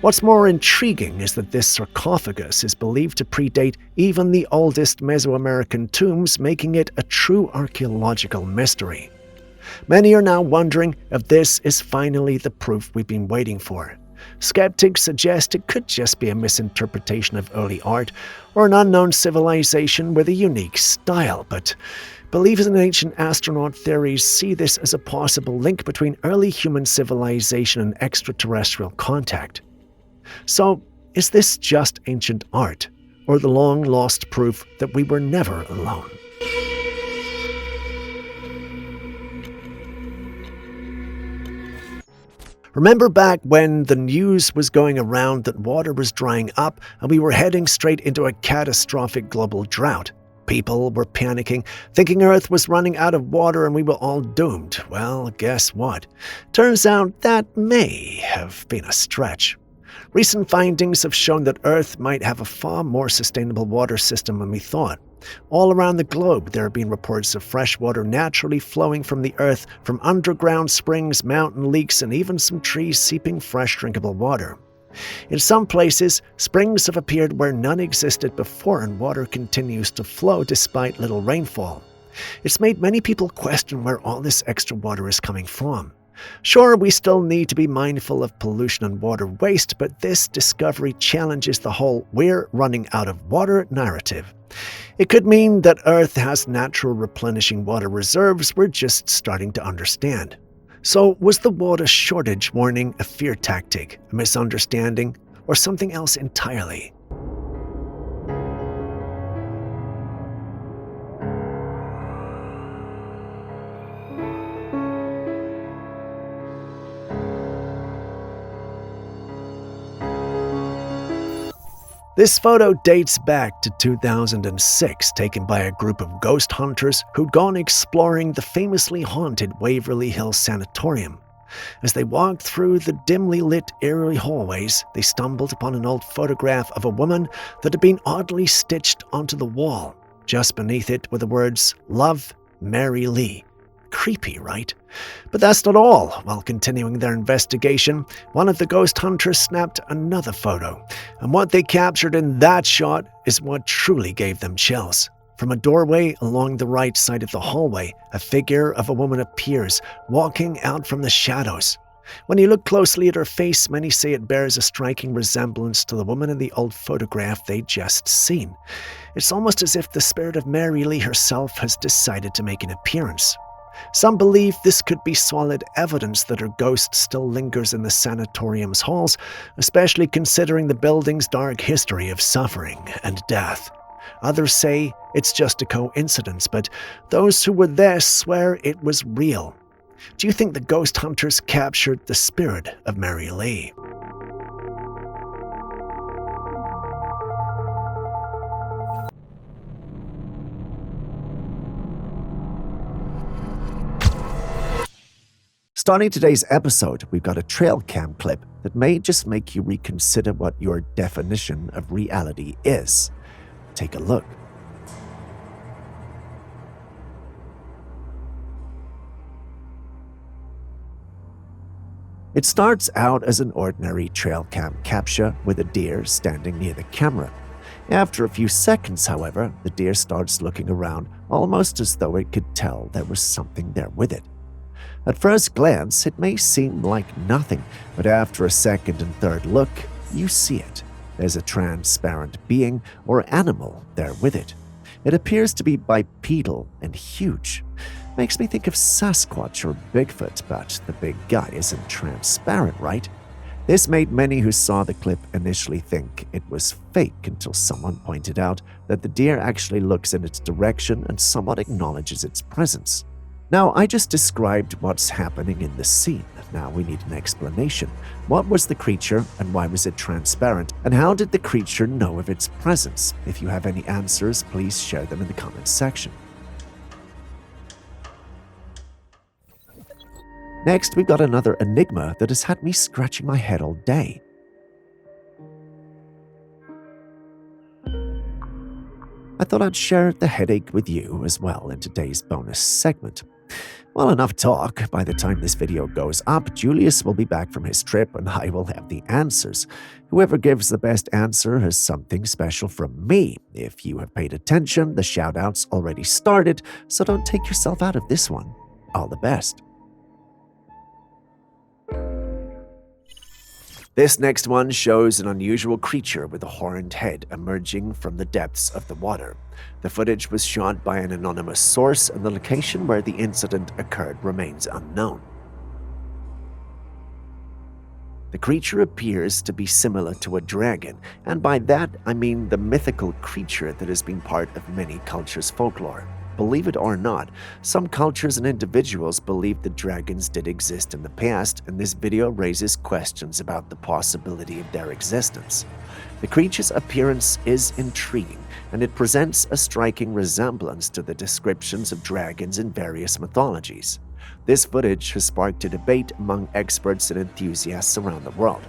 S2: What's more intriguing is that this sarcophagus is believed to predate even the oldest Mesoamerican tombs, making it a true archaeological mystery. Many are now wondering if this is finally the proof we've been waiting for. Skeptics suggest it could just be a misinterpretation of early art or an unknown civilization with a unique style, but believers in ancient astronaut theories see this as a possible link between early human civilization and extraterrestrial contact. So, is this just ancient art, or the long-lost proof that we were never alone? Remember back when the news was going around that water was drying up and we were heading straight into a catastrophic global drought? People were panicking, thinking Earth was running out of water and we were all doomed. Well, guess what? Turns out that may have been a stretch. Recent findings have shown that Earth might have a far more sustainable water system than we thought. All around the globe, there have been reports of fresh water naturally flowing from the Earth, from underground springs, mountain leaks, and even some trees seeping fresh drinkable water. In some places, springs have appeared where none existed before, and water continues to flow despite little rainfall. It's made many people question where all this extra water is coming from. Sure, we still need to be mindful of pollution and water waste, but this discovery challenges the whole "we're running out of water" narrative. It could mean that Earth has natural replenishing water reserves we're just starting to understand. So, was the water shortage warning a fear tactic, a misunderstanding, or something else entirely? This photo dates back to 2006, taken by a group of ghost hunters who'd gone exploring the famously haunted Waverly Hills Sanatorium. As they walked through the dimly lit, eerie hallways, they stumbled upon an old photograph of a woman that had been oddly stitched onto the wall. Just beneath it were the words, "Love, Mary Lee." Creepy, right? But that's not all. While continuing their investigation, one of the ghost hunters snapped another photo, and what they captured in that shot is what truly gave them chills. From a doorway along the right side of the hallway, a figure of a woman appears, walking out from the shadows. When you look closely at her face, many say it bears a striking resemblance to the woman in the old photograph they'd just seen. It's almost as if the spirit of Mary Lee herself has decided to make an appearance. Some believe this could be solid evidence that her ghost still lingers in the sanatorium's halls, especially considering the building's dark history of suffering and death. Others say it's just a coincidence, but those who were there swear it was real. Do you think the ghost hunters captured the spirit of Mary Lee? Starting today's episode, we've got a Trailcam clip that may just make you reconsider what your definition of reality is. Take a look. It starts out as an ordinary Trailcam capture with a deer standing near the camera. After a few seconds, however, the deer starts looking around almost as though it could tell there was something there with it. At first glance, it may seem like nothing, but after a second and third look, you see it. There's a transparent being or animal there with it. It appears to be bipedal and huge. Makes me think of Sasquatch or Bigfoot, but the big guy isn't transparent, right? This made many who saw the clip initially think it was fake until someone pointed out that the deer actually looks in its direction and somewhat acknowledges its presence. Now, I just described what's happening in the scene. Now we need an explanation. What was the creature and why was it transparent? And how did the creature know of its presence? If you have any answers, please share them in the comments section. Next, we've got another enigma that has had me scratching my head all day. I thought I'd share the headache with you as well in today's bonus segment. Well, enough talk. By the time this video goes up, Julius will be back from his trip and I will have the answers. Whoever gives the best answer has something special from me. If you have paid attention, the shoutouts already started, so don't take yourself out of this one. All the best. This next one shows an unusual creature with a horned head emerging from the depths of the water. The footage was shot by an anonymous source, and the location where the incident occurred remains unknown. The creature appears to be similar to a dragon, and by that I mean the mythical creature that has been part of many cultures' folklore. Believe it or not, some cultures and individuals believe that dragons did exist in the past, and this video raises questions about the possibility of their existence. The creature's appearance is intriguing, and it presents a striking resemblance to the descriptions of dragons in various mythologies. This footage has sparked a debate among experts and enthusiasts around the world.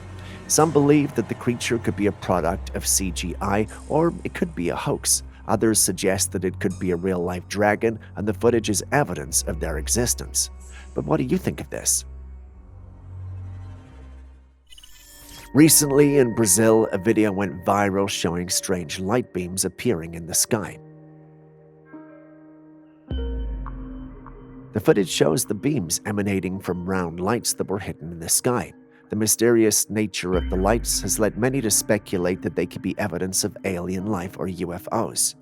S2: Some believe that the creature could be a product of CGI, or it could be a hoax. Others suggest that it could be a real-life dragon, and the footage is evidence of their existence. But what do you think of this? Recently in Brazil, a video went viral showing strange light beams appearing in the sky. The footage shows the beams emanating from round lights that were hidden in the sky. The mysterious nature of the lights has led many to speculate that they could be evidence of alien life or UFOs.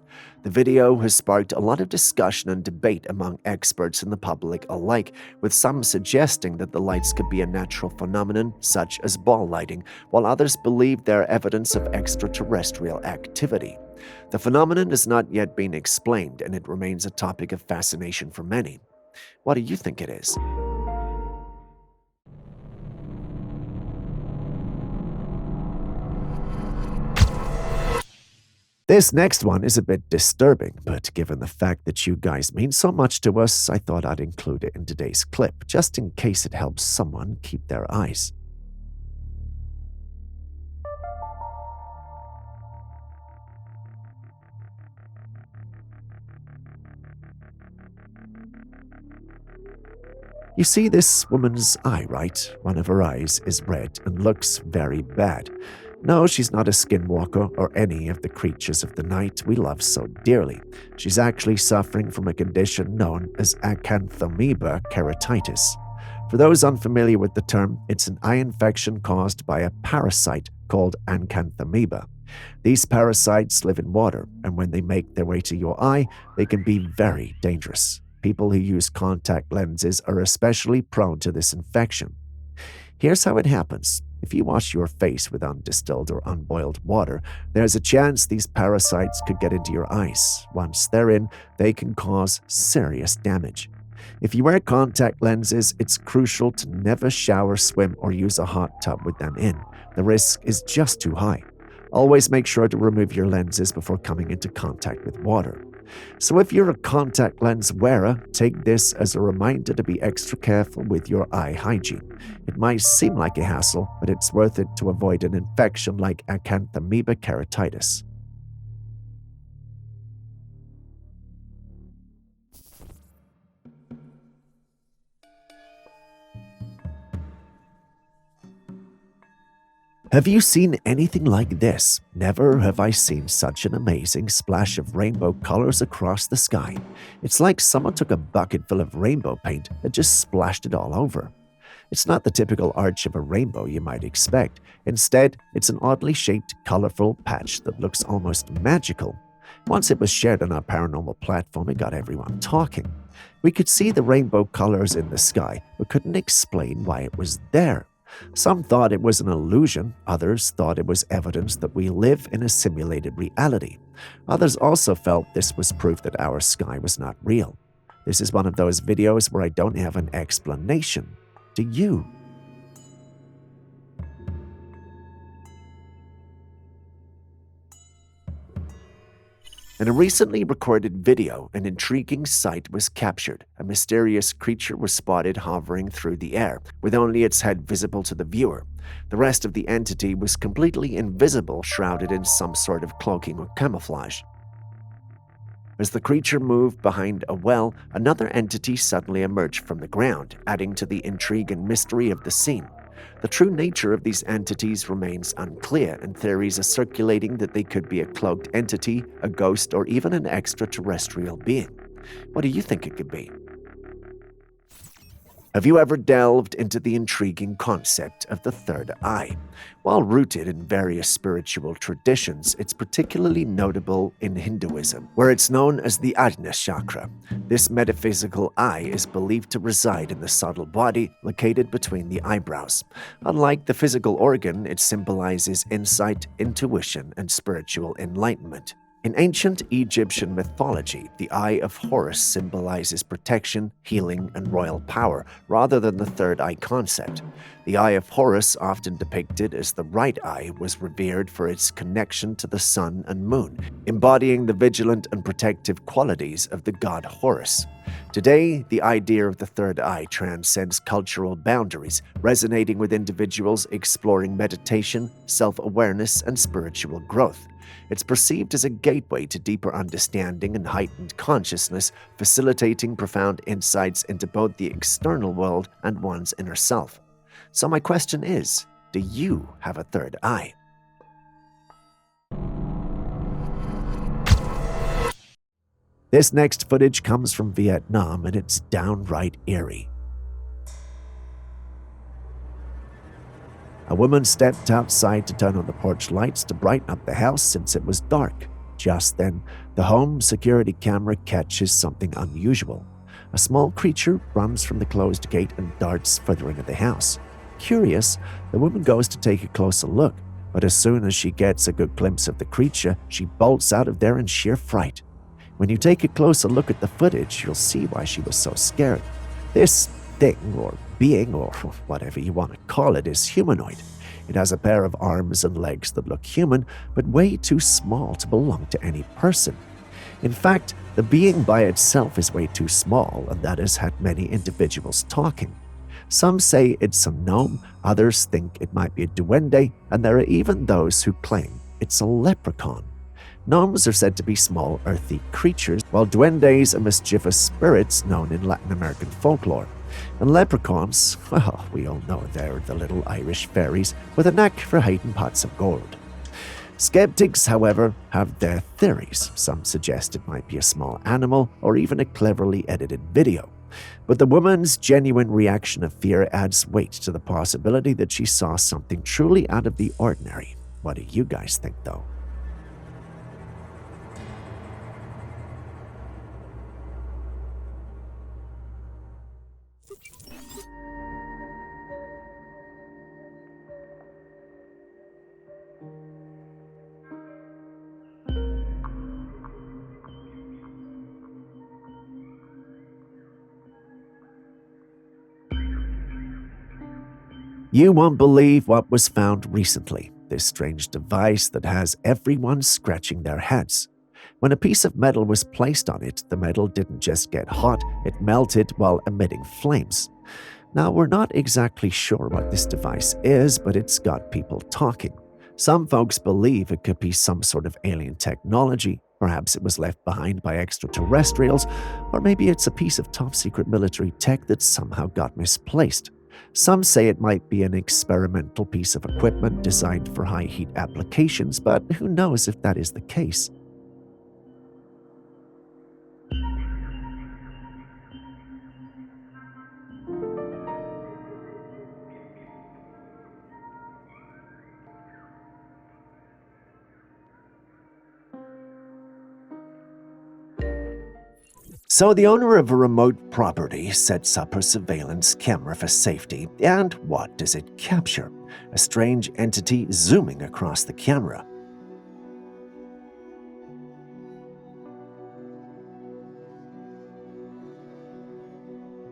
S2: The video has sparked a lot of discussion and debate among experts and the public alike, with some suggesting that the lights could be a natural phenomenon such as ball lighting, while others believe they're evidence of extraterrestrial activity. The phenomenon has not yet been explained, and it remains a topic of fascination for many. What do you think it is? This next one is a bit disturbing, but given the fact that you guys mean so much to us, I thought I'd include it in today's clip, just in case it helps someone keep their eyes. You see this woman's eye, right? One of her eyes is red and looks very bad. No, she's not a skinwalker or any of the creatures of the night we love so dearly. She's actually suffering from a condition known as acanthamoeba keratitis. For those unfamiliar with the term, it's an eye infection caused by a parasite called acanthamoeba. These parasites live in water, and when they make their way to your eye, they can be very dangerous. People who use contact lenses are especially prone to this infection. Here's how it happens. If you wash your face with undistilled or unboiled water, there's a chance these parasites could get into your eyes. Once they're in, they can cause serious damage. If you wear contact lenses, it's crucial to never shower, swim, or use a hot tub with them in. The risk is just too high. Always make sure to remove your lenses before coming into contact with water. So if you're a contact lens wearer, take this as a reminder to be extra careful with your eye hygiene. It might seem like a hassle, but it's worth it to avoid an infection like acanthamoeba keratitis. Have you seen anything like this? Never have I seen such an amazing splash of rainbow colors across the sky. It's like someone took a bucket full of rainbow paint and just splashed it all over. It's not the typical arch of a rainbow you might expect. Instead, it's an oddly shaped, colorful patch that looks almost magical. Once it was shared on our paranormal platform, it got everyone talking. We could see the rainbow colors in the sky, but couldn't explain why it was there. Some thought it was an illusion, others thought it was evidence that we live in a simulated reality. Others also felt this was proof that our sky was not real. This is one of those videos where I don't have an explanation. Do you? In a recently recorded video, an intriguing sight was captured. A mysterious creature was spotted hovering through the air, with only its head visible to the viewer. The rest of the entity was completely invisible, shrouded in some sort of cloaking or camouflage. As the creature moved behind a well, another entity suddenly emerged from the ground, adding to the intrigue and mystery of the scene. The true nature of these entities remains unclear, and theories are circulating that they could be a cloaked entity, a ghost, or even an extraterrestrial being. What do you think it could be? Have you ever delved into the intriguing concept of the third eye? While rooted in various spiritual traditions, it's particularly notable in Hinduism, where it's known as the Ajna chakra. This metaphysical eye is believed to reside in the subtle body located between the eyebrows. Unlike the physical organ, it symbolizes insight, intuition, and spiritual enlightenment. In ancient Egyptian mythology, the Eye of Horus symbolizes protection, healing, and royal power, rather than the third eye concept. The Eye of Horus, often depicted as the right eye, was revered for its connection to the sun and moon, embodying the vigilant and protective qualities of the god Horus. Today, the idea of the third eye transcends cultural boundaries, resonating with individuals exploring meditation, self-awareness, and spiritual growth. It's perceived as a gateway to deeper understanding and heightened consciousness, facilitating profound insights into both the external world and one's inner self. So my question is, do you have a third eye? This next footage comes from Vietnam, and it's downright eerie. A woman stepped outside to turn on the porch lights to brighten up the house since it was dark. Just then, the home security camera catches something unusual. A small creature runs from the closed gate and darts further into the house. Curious, the woman goes to take a closer look, but as soon as she gets a good glimpse of the creature, she bolts out of there in sheer fright. When you take a closer look at the footage, you'll see why she was so scared. This thing, or being, or whatever you want to call it, is humanoid. It has a pair of arms and legs that look human, but way too small to belong to any person. In fact, the being by itself is way too small, and that has had many individuals talking. Some say it's a gnome, others think it might be a duende, and there are even those who claim it's a leprechaun. Gnomes are said to be small, earthy creatures, while duendes are mischievous spirits known in Latin American folklore. And leprechauns, well, we all know they're the little Irish fairies with a knack for hiding pots of gold. Skeptics, however, have their theories. Some suggest it might be a small animal or even a cleverly edited video. But the woman's genuine reaction of fear adds weight to the possibility that she saw something truly out of the ordinary. What do you guys think, though? You won't believe what was found recently, this strange device that has everyone scratching their heads. When a piece of metal was placed on it, the metal didn't just get hot, it melted while emitting flames. Now, we're not exactly sure what this device is, but it's got people talking. Some folks believe it could be some sort of alien technology. Perhaps it was left behind by extraterrestrials, or maybe it's a piece of top-secret military tech that somehow got misplaced. Some say it might be an experimental piece of equipment designed for high-heat applications, but who knows if that is the case. So the owner of a remote property sets up her surveillance camera for safety, and what does it capture? A strange entity zooming across the camera.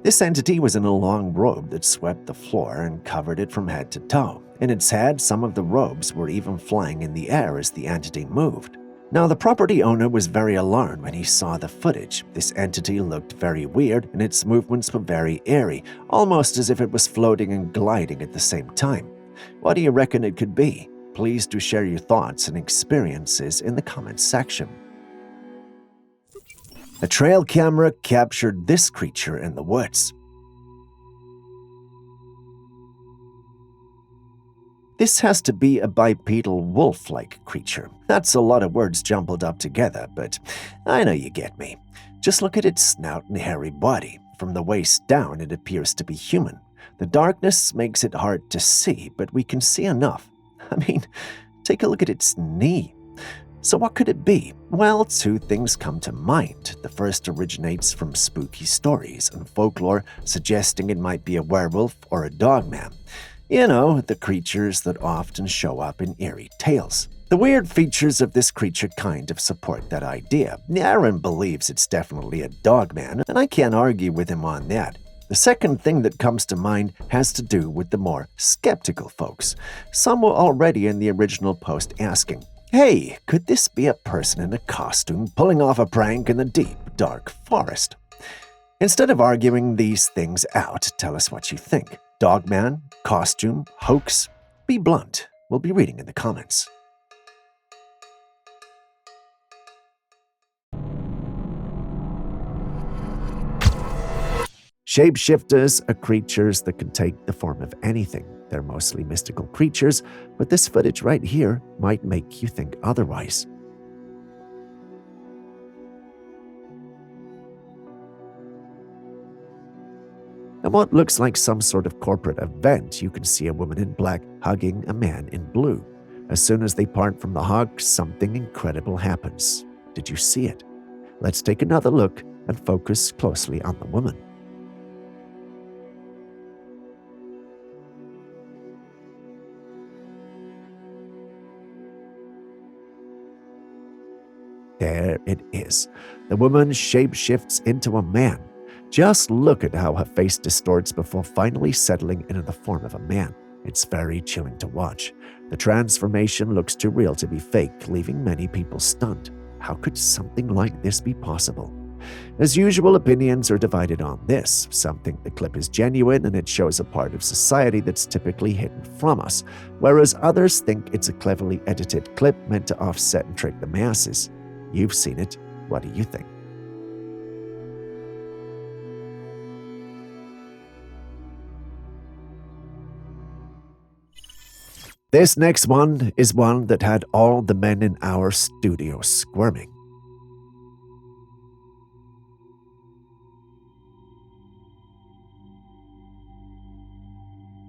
S2: This entity was in a long robe that swept the floor and covered it from head to toe. In its head, some of the robes were even flying in the air as the entity moved. Now, the property owner was very alarmed when he saw the footage. This entity looked very weird, and its movements were very eerie, almost as if it was floating and gliding at the same time. What do you reckon it could be? Please do share your thoughts and experiences in the comments section. A trail camera captured this creature in the woods. This has to be a bipedal wolf-like creature. That's a lot of words jumbled up together, but I know you get me. Just look at its snout and hairy body. From the waist down, it appears to be human. The darkness makes it hard to see, but we can see enough. I mean, take a look at its knee. So what could it be? Well, two things come to mind. The first originates from spooky stories and folklore, suggesting it might be a werewolf or a dogman. You know, the creatures that often show up in eerie tales. The weird features of this creature kind of support that idea. Aaron believes it's definitely a dogman, and I can't argue with him on that. The second thing that comes to mind has to do with the more skeptical folks. Some were already in the original post asking, hey, could this be a person in a costume pulling off a prank in the deep, dark forest? Instead of arguing these things out, tell us what you think. Dogman, costume, hoax? Be blunt. We'll be reading in the comments. Shapeshifters are creatures that can take the form of anything. They're mostly mystical creatures, but this footage right here might make you think otherwise. At what looks like some sort of corporate event, you can see a woman in black hugging a man in blue. As soon as they part from the hug, something incredible happens. Did you see it? Let's take another look and focus closely on the woman. There it is. The woman shapeshifts into a man. Just look at how her face distorts before finally settling into the form of a man. It's very chilling to watch. The transformation looks too real to be fake, leaving many people stunned. How could something like this be possible? As usual, opinions are divided on this. Some think the clip is genuine and it shows a part of society that's typically hidden from us, whereas others think it's a cleverly edited clip meant to offset and trick the masses. You've seen it. What do you think? This next one is one that had all the men in our studio squirming.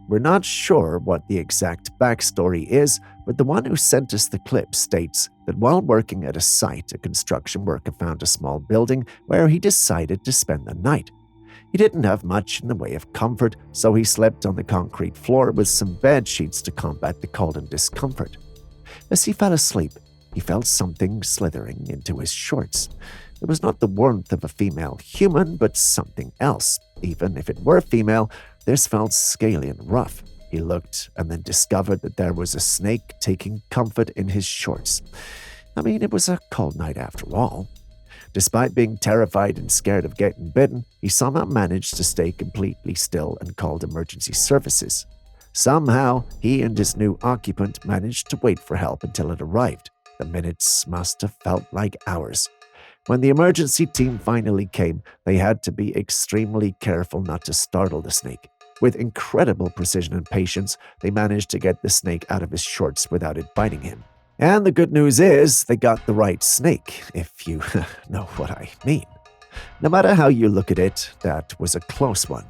S2: We're not sure what the exact backstory is, but the one who sent us the clip states that while working at a site, a construction worker found a small building where he decided to spend the night. He didn't have much in the way of comfort, so he slept on the concrete floor with some bed sheets to combat the cold and discomfort. As he fell asleep, he felt something slithering into his shorts. It was not the warmth of a female human, but something else. Even if it were female, this felt scaly and rough. He looked and then discovered that there was a snake taking comfort in his shorts. I mean, it was a cold night after all. Despite being terrified and scared of getting bitten, he somehow managed to stay completely still and called emergency services. Somehow, he and his new occupant managed to wait for help until it arrived. The minutes must have felt like hours. When the emergency team finally came, they had to be extremely careful not to startle the snake. With incredible precision and patience, they managed to get the snake out of his shorts without it biting him. And the good news is, they got the right snake, if you know what I mean. No matter how you look at it, that was a close one.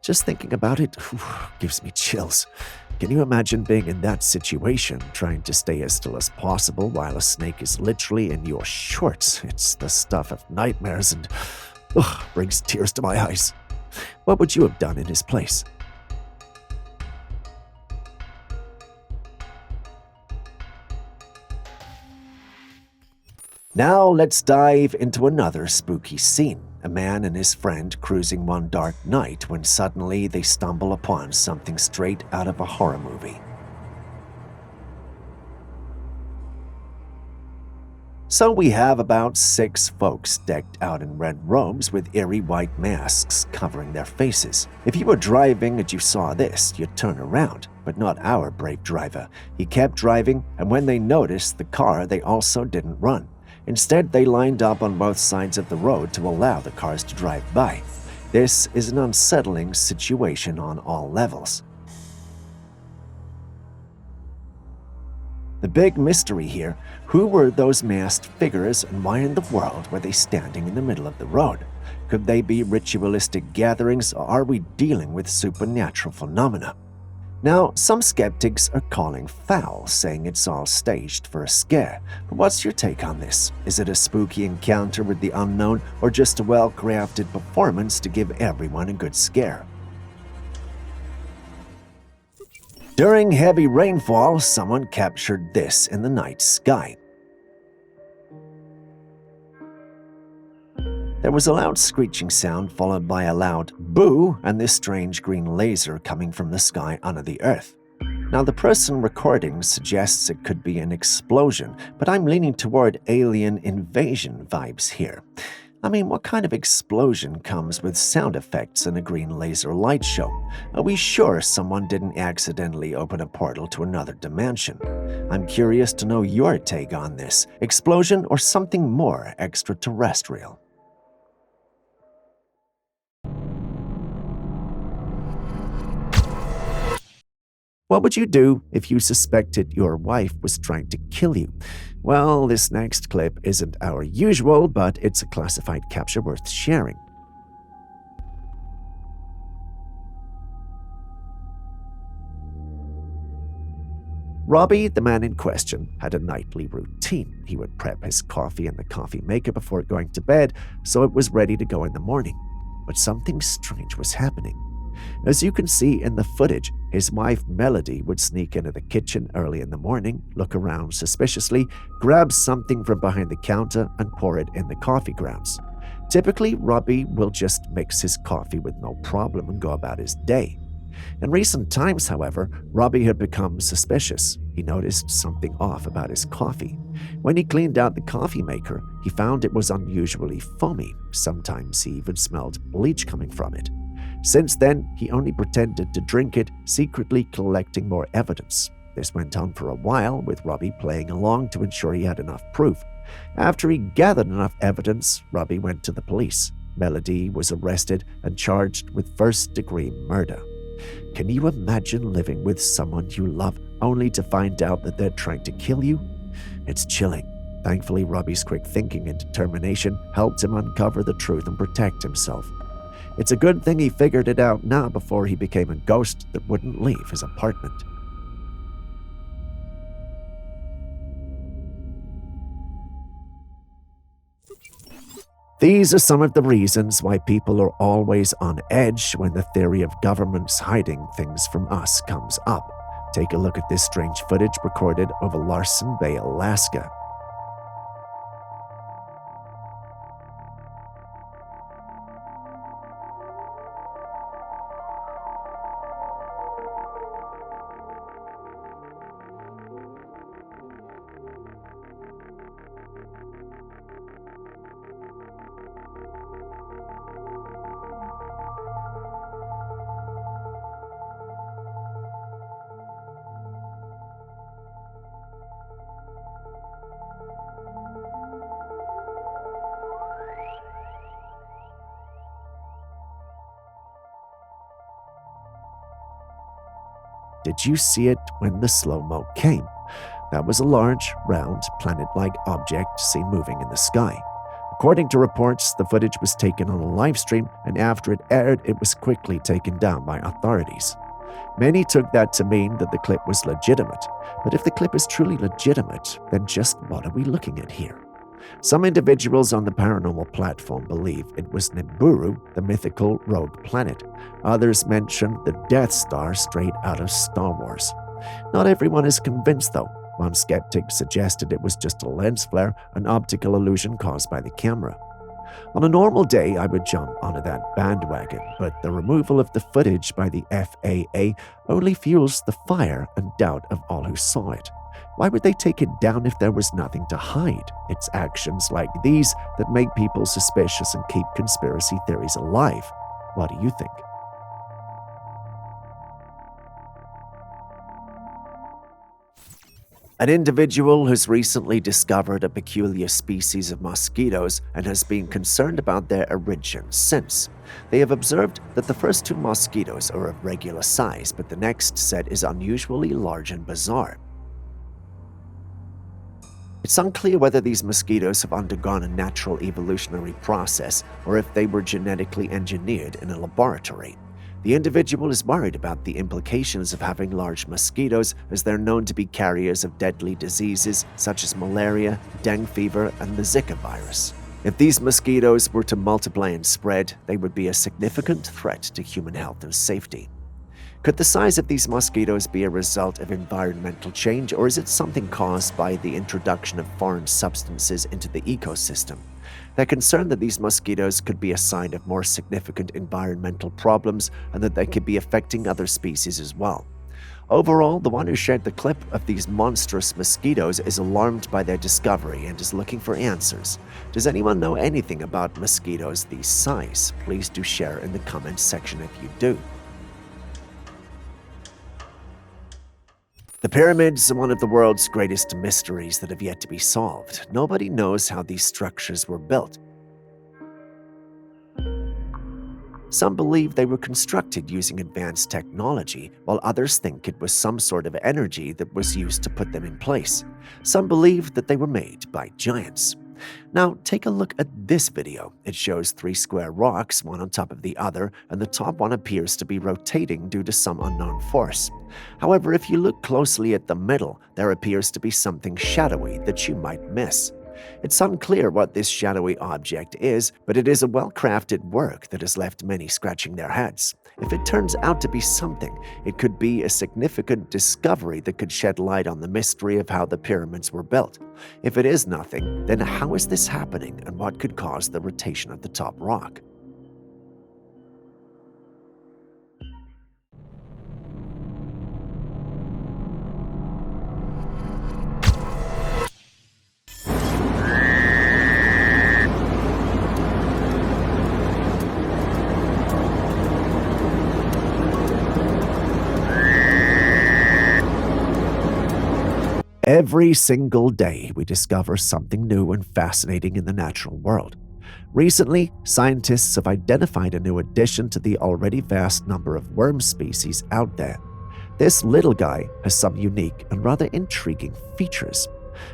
S2: Just thinking about it gives me chills. Can you imagine being in that situation, trying to stay as still as possible while a snake is literally in your shorts? It's the stuff of nightmares and brings tears to my eyes. What would you have done in his place? Now let's dive into another spooky scene. A man and his friend cruising one dark night when suddenly they stumble upon something straight out of a horror movie. So we have about 6 folks decked out in red robes with eerie white masks covering their faces. If you were driving and you saw this, you'd turn around, but not our brave driver. He kept driving, and when they noticed the car, they also didn't run. Instead, they lined up on both sides of the road to allow the cars to drive by. This is an unsettling situation on all levels. The big mystery here, who were those masked figures and why in the world were they standing in the middle of the road? Could they be ritualistic gatherings, or are we dealing with supernatural phenomena? Now, some skeptics are calling foul, saying it's all staged for a scare. But what's your take on this? Is it a spooky encounter with the unknown, or just a well-crafted performance to give everyone a good scare? During heavy rainfall, someone captured this in the night sky. There was a loud screeching sound followed by a loud boo and this strange green laser coming from the sky under the earth. Now, the person recording suggests it could be an explosion, but I'm leaning toward alien invasion vibes here. I mean, what kind of explosion comes with sound effects and a green laser light show? Are we sure someone didn't accidentally open a portal to another dimension? I'm curious to know your take on this. Explosion or something more extraterrestrial? What would you do if you suspected your wife was trying to kill you? Well, this next clip isn't our usual, but it's a classified capture worth sharing. Robbie, the man in question, had a nightly routine. He would prep his coffee in the coffee maker before going to bed, so it was ready to go in the morning. But something strange was happening. As you can see in the footage, his wife Melody would sneak into the kitchen early in the morning, look around suspiciously, grab something from behind the counter, and pour it in the coffee grounds. Typically, Robbie will just mix his coffee with no problem and go about his day. In recent times, however, Robbie had become suspicious. He noticed something off about his coffee. When he cleaned out the coffee maker, he found it was unusually foamy. Sometimes he even smelled bleach coming from it. Since then, he only pretended to drink it, secretly collecting more evidence. This went on for a while, with Robbie playing along to ensure he had enough proof. After he gathered enough evidence, Robbie went to the police. Melody was arrested and charged with first-degree murder. Can you imagine living with someone you love only to find out that they're trying to kill you? It's chilling. Thankfully, Robbie's quick thinking and determination helped him uncover the truth and protect himself. It's a good thing he figured it out now before he became a ghost that wouldn't leave his apartment. These are some of the reasons why people are always on edge when the theory of governments hiding things from us comes up. Take a look at this strange footage recorded over Larsen Bay, Alaska. Did you see it when the slow-mo came? That was a large, round, planet-like object seen moving in the sky. According to reports, the footage was taken on a live stream, and after it aired, it was quickly taken down by authorities. Many took that to mean that the clip was legitimate, but if the clip is truly legitimate, then just what are we looking at here? Some individuals on the paranormal platform believe it was Nibiru, the mythical rogue planet. Others mention the Death Star straight out of Star Wars. Not everyone is convinced, though. One skeptic suggested it was just a lens flare, an optical illusion caused by the camera. On a normal day, I would jump onto that bandwagon, but the removal of the footage by the FAA only fuels the fire and doubt of all who saw it. Why would they take it down if there was nothing to hide? It's actions like these that make people suspicious and keep conspiracy theories alive. What do you think? An individual has recently discovered a peculiar species of mosquitoes and has been concerned about their origin since. They have observed that the first two mosquitoes are of regular size, but the next set is unusually large and bizarre. It's unclear whether these mosquitoes have undergone a natural evolutionary process or if they were genetically engineered in a laboratory. The individual is worried about the implications of having large mosquitoes, as they're known to be carriers of deadly diseases such as malaria, dengue fever, and the Zika virus. If these mosquitoes were to multiply and spread, they would be a significant threat to human health and safety. Could the size of these mosquitoes be a result of environmental change, or is it something caused by the introduction of foreign substances into the ecosystem? They're concerned that these mosquitoes could be a sign of more significant environmental problems and that they could be affecting other species as well. Overall, the one who shared the clip of these monstrous mosquitoes is alarmed by their discovery and is looking for answers. Does anyone know anything about mosquitoes this size? Please do share in the comments section if you do. The pyramids are one of the world's greatest mysteries that have yet to be solved. Nobody knows how these structures were built. Some believe they were constructed using advanced technology, while others think it was some sort of energy that was used to put them in place. Some believe that they were made by giants. Now, take a look at this video. It shows 3 square rocks, one on top of the other, and the top one appears to be rotating due to some unknown force. However, if you look closely at the middle, there appears to be something shadowy that you might miss. It's unclear what this shadowy object is, but it is a well-crafted work that has left many scratching their heads. If it turns out to be something, it could be a significant discovery that could shed light on the mystery of how the pyramids were built. If it is nothing, then how is this happening and what could cause the rotation of the top rock? Every single day, we discover something new and fascinating in the natural world. Recently, scientists have identified a new addition to the already vast number of worm species out there. This little guy has some unique and rather intriguing features.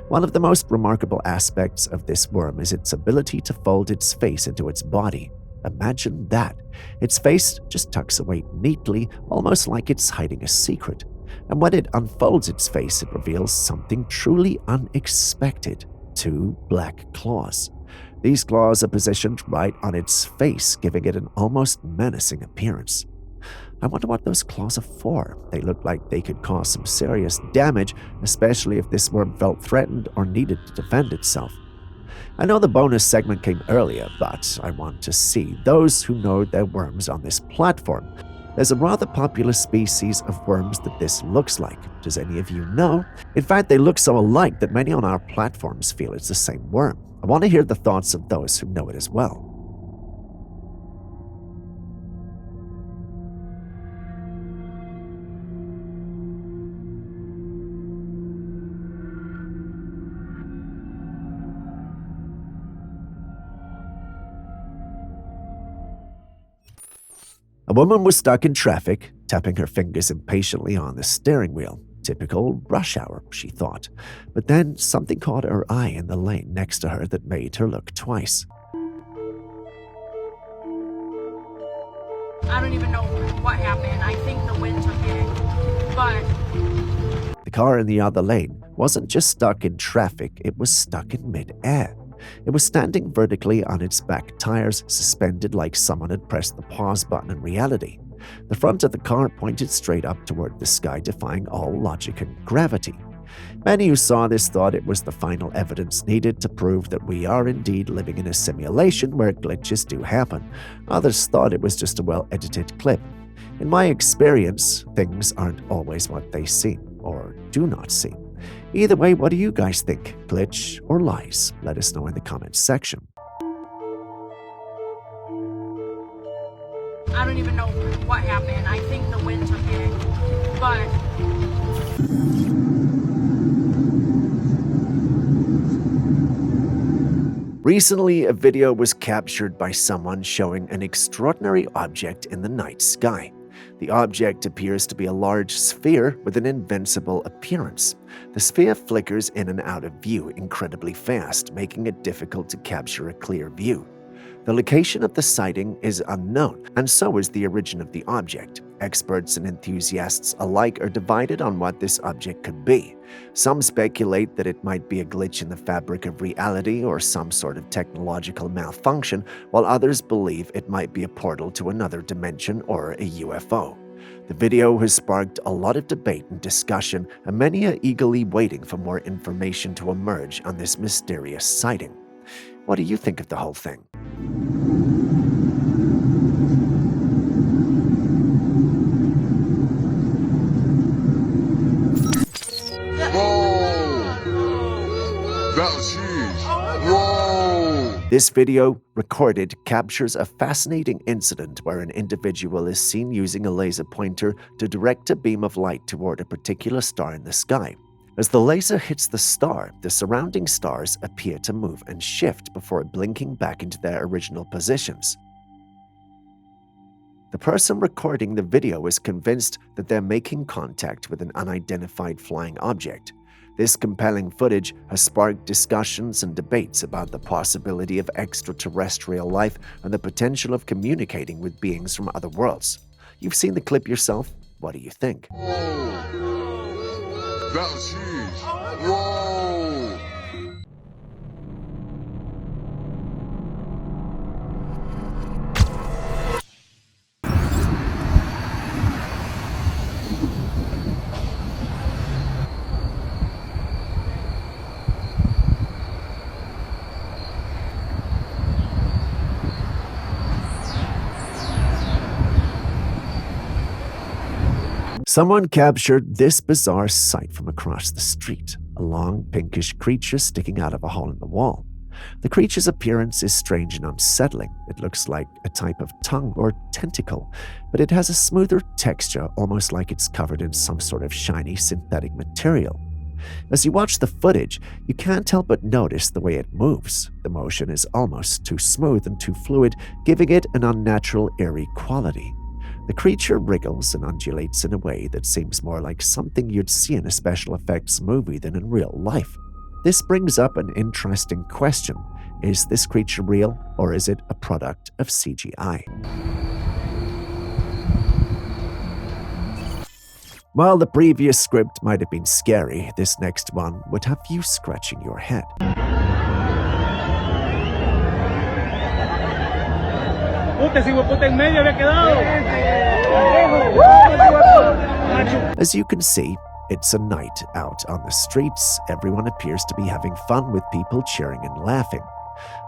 S2: One of the most remarkable aspects of this worm is its ability to fold its face into its body. Imagine that. Its face just tucks away neatly, almost like it's hiding a secret. And when it unfolds its face, it reveals something truly unexpected: 2 black claws. These claws are positioned right on its face, giving it an almost menacing appearance. I wonder what those claws are for. They look like they could cause some serious damage, especially if this worm felt threatened or needed to defend itself. I know the bonus segment came earlier, but I want to see those who know their worms on this platform. There's a rather popular species of worms that this looks like. Does any of you know? In fact, they look so alike that many on our platforms feel it's the same worm. I want to hear the thoughts of those who know it as well. A woman was stuck in traffic, tapping her fingers impatiently on the steering wheel. Typical rush hour, she thought. But then something caught her eye in the lane next to her that made her look twice.
S10: I don't even know what happened. I think the wind took it, but...
S2: The car in the other lane wasn't just stuck in traffic, it was stuck in mid-air. It was standing vertically on its back tires, suspended like someone had pressed the pause button in reality. The front of the car pointed straight up toward the sky, defying all logic and gravity. Many who saw this thought it was the final evidence needed to prove that we are indeed living in a simulation where glitches do happen. Others thought it was just a well-edited clip. In my experience, things aren't always what they seem, or do not seem. Either way, what do you guys think? Glitch or lies? Let us know in the comments section.
S10: I don't even know what happened. I think the wind took it, but...
S2: Recently, a video was captured by someone showing an extraordinary object in the night sky. The object appears to be a large sphere with an invincible appearance. The sphere flickers in and out of view incredibly fast, making it difficult to capture a clear view. The location of the sighting is unknown, and so is the origin of the object. Experts and enthusiasts alike are divided on what this object could be. Some speculate that it might be a glitch in the fabric of reality or some sort of technological malfunction, while others believe it might be a portal to another dimension or a UFO. The video has sparked a lot of debate and discussion, and many are eagerly waiting for more information to emerge on this mysterious sighting. What do you think of the whole thing? This video, recorded, captures a fascinating incident where an individual is seen using a laser pointer to direct a beam of light toward a particular star in the sky. As the laser hits the star, the surrounding stars appear to move and shift before blinking back into their original positions. The person recording the video is convinced that they're making contact with an unidentified flying object. This compelling footage has sparked discussions and debates about the possibility of extraterrestrial life and the potential of communicating with beings from other worlds. You've seen the clip yourself? What do you think?
S11: That's huge. Whoa!
S2: Someone captured this bizarre sight from across the street, a long, pinkish creature sticking out of a hole in the wall. The creature's appearance is strange and unsettling. It looks like a type of tongue or tentacle, but it has a smoother texture, almost like it's covered in some sort of shiny synthetic material. As you watch the footage, you can't help but notice the way it moves. The motion is almost too smooth and too fluid, giving it an unnatural, eerie quality. The creature wriggles and undulates in a way that seems more like something you'd see in a special effects movie than in real life. This brings up an interesting question. Is this creature real, or is it a product of CGI? While the previous script might have been scary, this next one would have you scratching your head. As you can see, it's a night out on the streets. Everyone appears to be having fun with people cheering and laughing.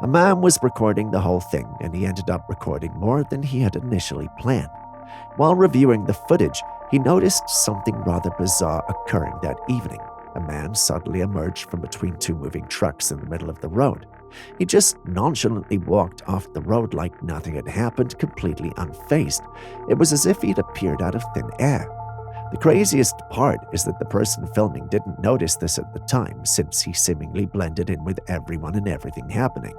S2: A man was recording the whole thing, and he ended up recording more than he had initially planned. While reviewing the footage, he noticed something rather bizarre occurring that evening. A man suddenly emerged from between two moving trucks in the middle of the road. He just nonchalantly walked off the road like nothing had happened, completely unfazed. It was as if he'd appeared out of thin air. The craziest part is that the person filming didn't notice this at the time, since he seemingly blended in with everyone and everything happening.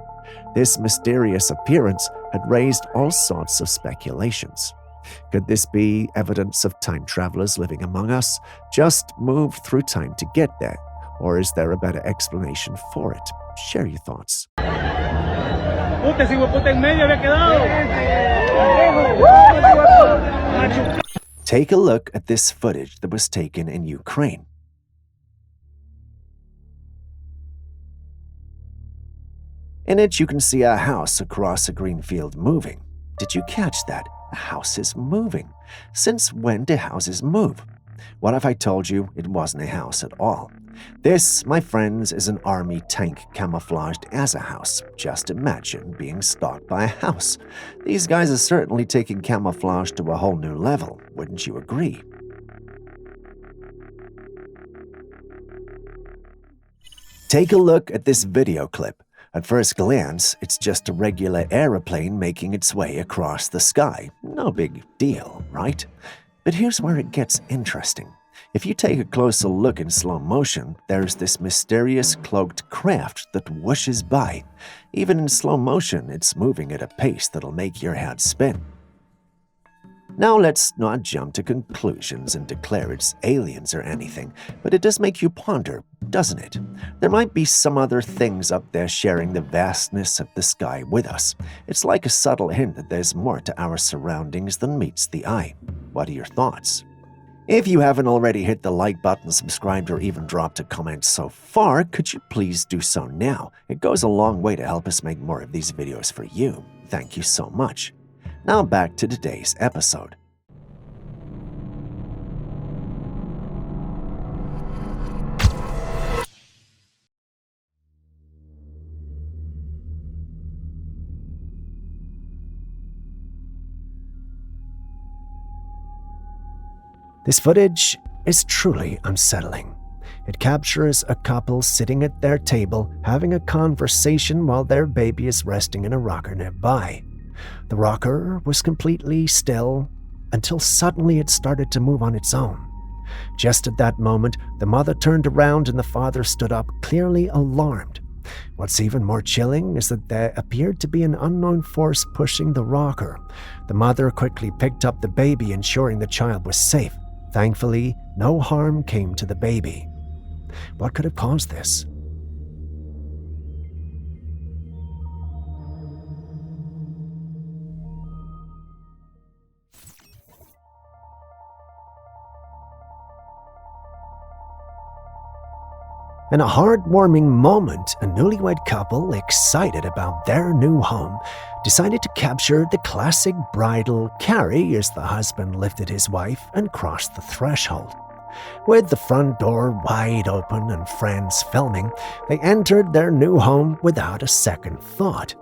S2: This mysterious appearance had raised all sorts of speculations. Could this be evidence of time travelers living among us? Just moved through time to get there? Or is there a better explanation for it? Share your thoughts. Take a look at this footage that was taken in Ukraine. In it, you can see a house across a green field moving. Did you catch that? A house is moving. Since when do houses move? What if I told you it wasn't a house at all? This, my friends, is an army tank camouflaged as a house. Just imagine being stalked by a house. These guys are certainly taking camouflage to a whole new level, wouldn't you agree? Take a look at this video clip. At first glance, it's just a regular aeroplane making its way across the sky. No big deal, right? But here's where it gets interesting. If you take a closer look in slow motion, there's this mysterious cloaked craft that whooshes by. Even in slow motion, it's moving at a pace that'll make your head spin. Now let's not jump to conclusions and declare it's aliens or anything, but it does make you ponder, doesn't it? There might be some other things up there sharing the vastness of the sky with us. It's like a subtle hint that there's more to our surroundings than meets the eye. What are your thoughts? If you haven't already hit the like button, subscribed, or even dropped a comment so far, could you please do so now? It goes a long way to help us make more of these videos for you. Thank you so much. Now back to today's episode. This footage is truly unsettling. It captures a couple sitting at their table having a conversation while their baby is resting in a rocker nearby. The rocker was completely still until suddenly it started to move on its own. Just at that moment, the mother turned around and the father stood up, clearly alarmed. What's even more chilling is that there appeared to be an unknown force pushing the rocker. The mother quickly picked up the baby, ensuring the child was safe. Thankfully, no harm came to the baby. What could have caused this? In a heartwarming moment, a newlywed couple, excited about their new home, decided to capture the classic bridal carry as the husband lifted his wife and crossed the threshold. With the front door wide open and friends filming, they entered their new home without a second thought.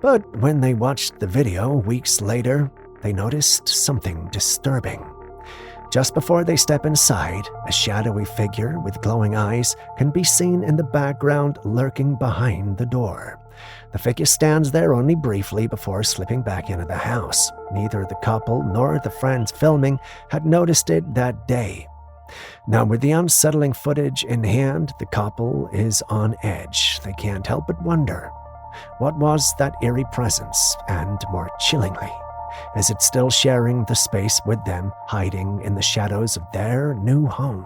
S2: But when they watched the video weeks later, they noticed something disturbing. Just before they step inside, a shadowy figure with glowing eyes can be seen in the background lurking behind the door. The figure stands there only briefly before slipping back into the house. Neither the couple nor the friends filming had noticed it that day. Now, with the unsettling footage in hand, the couple is on edge. They can't help but wonder, what was that eerie presence? And more chillingly, is it still sharing the space with them, hiding in the shadows of their new home?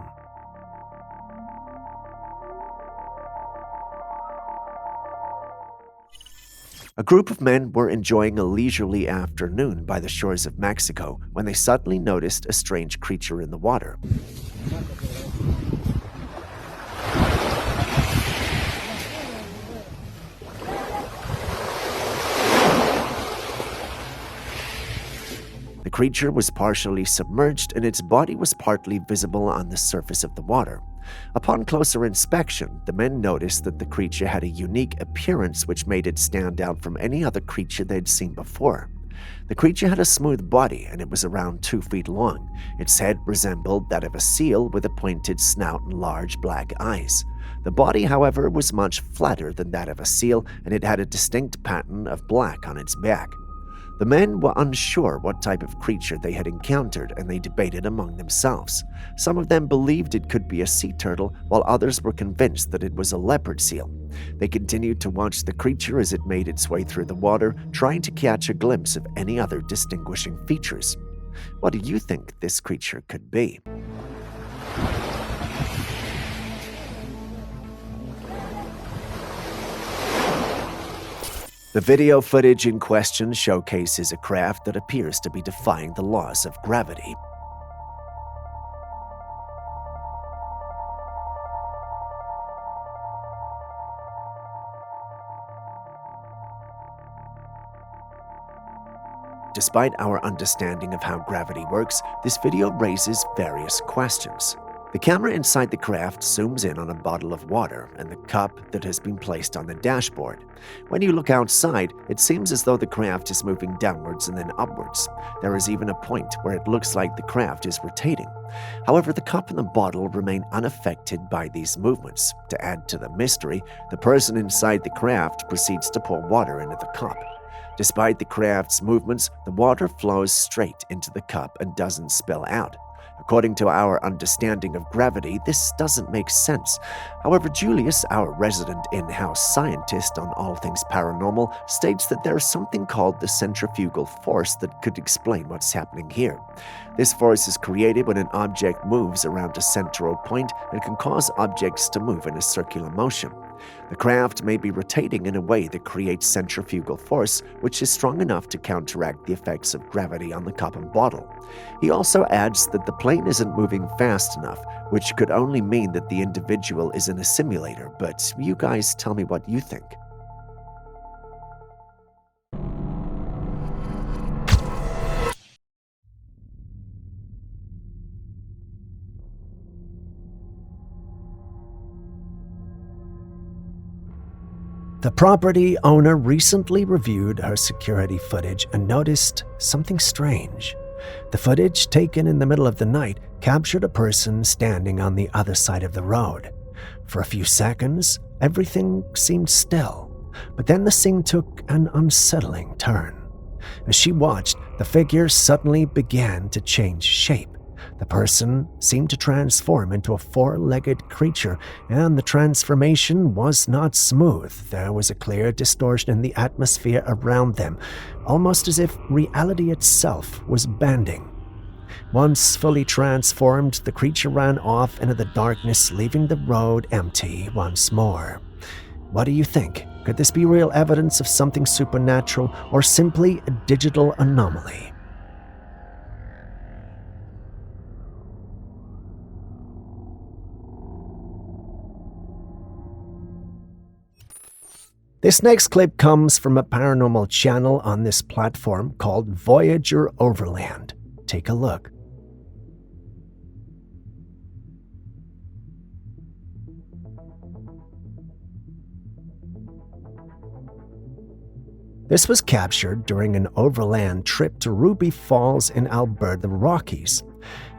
S2: A group of men were enjoying a leisurely afternoon by the shores of Mexico when they suddenly noticed a strange creature in the water. The creature was partially submerged and its body was partly visible on the surface of the water. Upon closer inspection, the men noticed that the creature had a unique appearance which made it stand out from any other creature they'd seen before. The creature had a smooth body and it was around 2 feet long. Its head resembled that of a seal with a pointed snout and large black eyes. The body, however, was much flatter than that of a seal and it had a distinct pattern of black on its back. The men were unsure what type of creature they had encountered, and they debated among themselves. Some of them believed it could be a sea turtle, while others were convinced that it was a leopard seal. They continued to watch the creature as it made its way through the water, trying to catch a glimpse of any other distinguishing features. What do you think this creature could be? The video footage in question showcases a craft that appears to be defying the laws of gravity. Despite our understanding of how gravity works, this video raises various questions. The camera inside the craft zooms in on a bottle of water and the cup that has been placed on the dashboard. When you look outside, it seems as though the craft is moving downwards and then upwards. There is even a point where it looks like the craft is rotating. However, the cup and the bottle remain unaffected by these movements. To add to the mystery, the person inside the craft proceeds to pour water into the cup. Despite the craft's movements, the water flows straight into the cup and doesn't spill out. According to our understanding of gravity, this doesn't make sense. However, Julius, our resident in-house scientist on all things paranormal, states that there is something called the centrifugal force that could explain what's happening here. This force is created when an object moves around a central point and can cause objects to move in a circular motion. The craft may be rotating in a way that creates centrifugal force, which is strong enough to counteract the effects of gravity on the cup and bottle. He also adds that the plane isn't moving fast enough, which could only mean that the individual is in a simulator, but you guys tell me what you think.
S1: The property owner recently reviewed her security footage and noticed something strange. The footage, taken in the middle of the night, captured a person standing on the other side of the road. For a few seconds, everything seemed still, but then the scene took an unsettling turn. As she watched, the figure suddenly began to change shape. The person seemed to transform into a four-legged creature, and the transformation was not smooth. There was a clear distortion in the atmosphere around them, almost as if reality itself was bending. Once fully transformed, the creature ran off into the darkness, leaving the road empty once more. What do you think? Could this be real evidence of something supernatural, or simply a digital anomaly? This next clip comes from a paranormal channel on this platform called Voyager Overland. Take a look. This was captured during an overland trip to Ruby Falls in Alberta Rockies.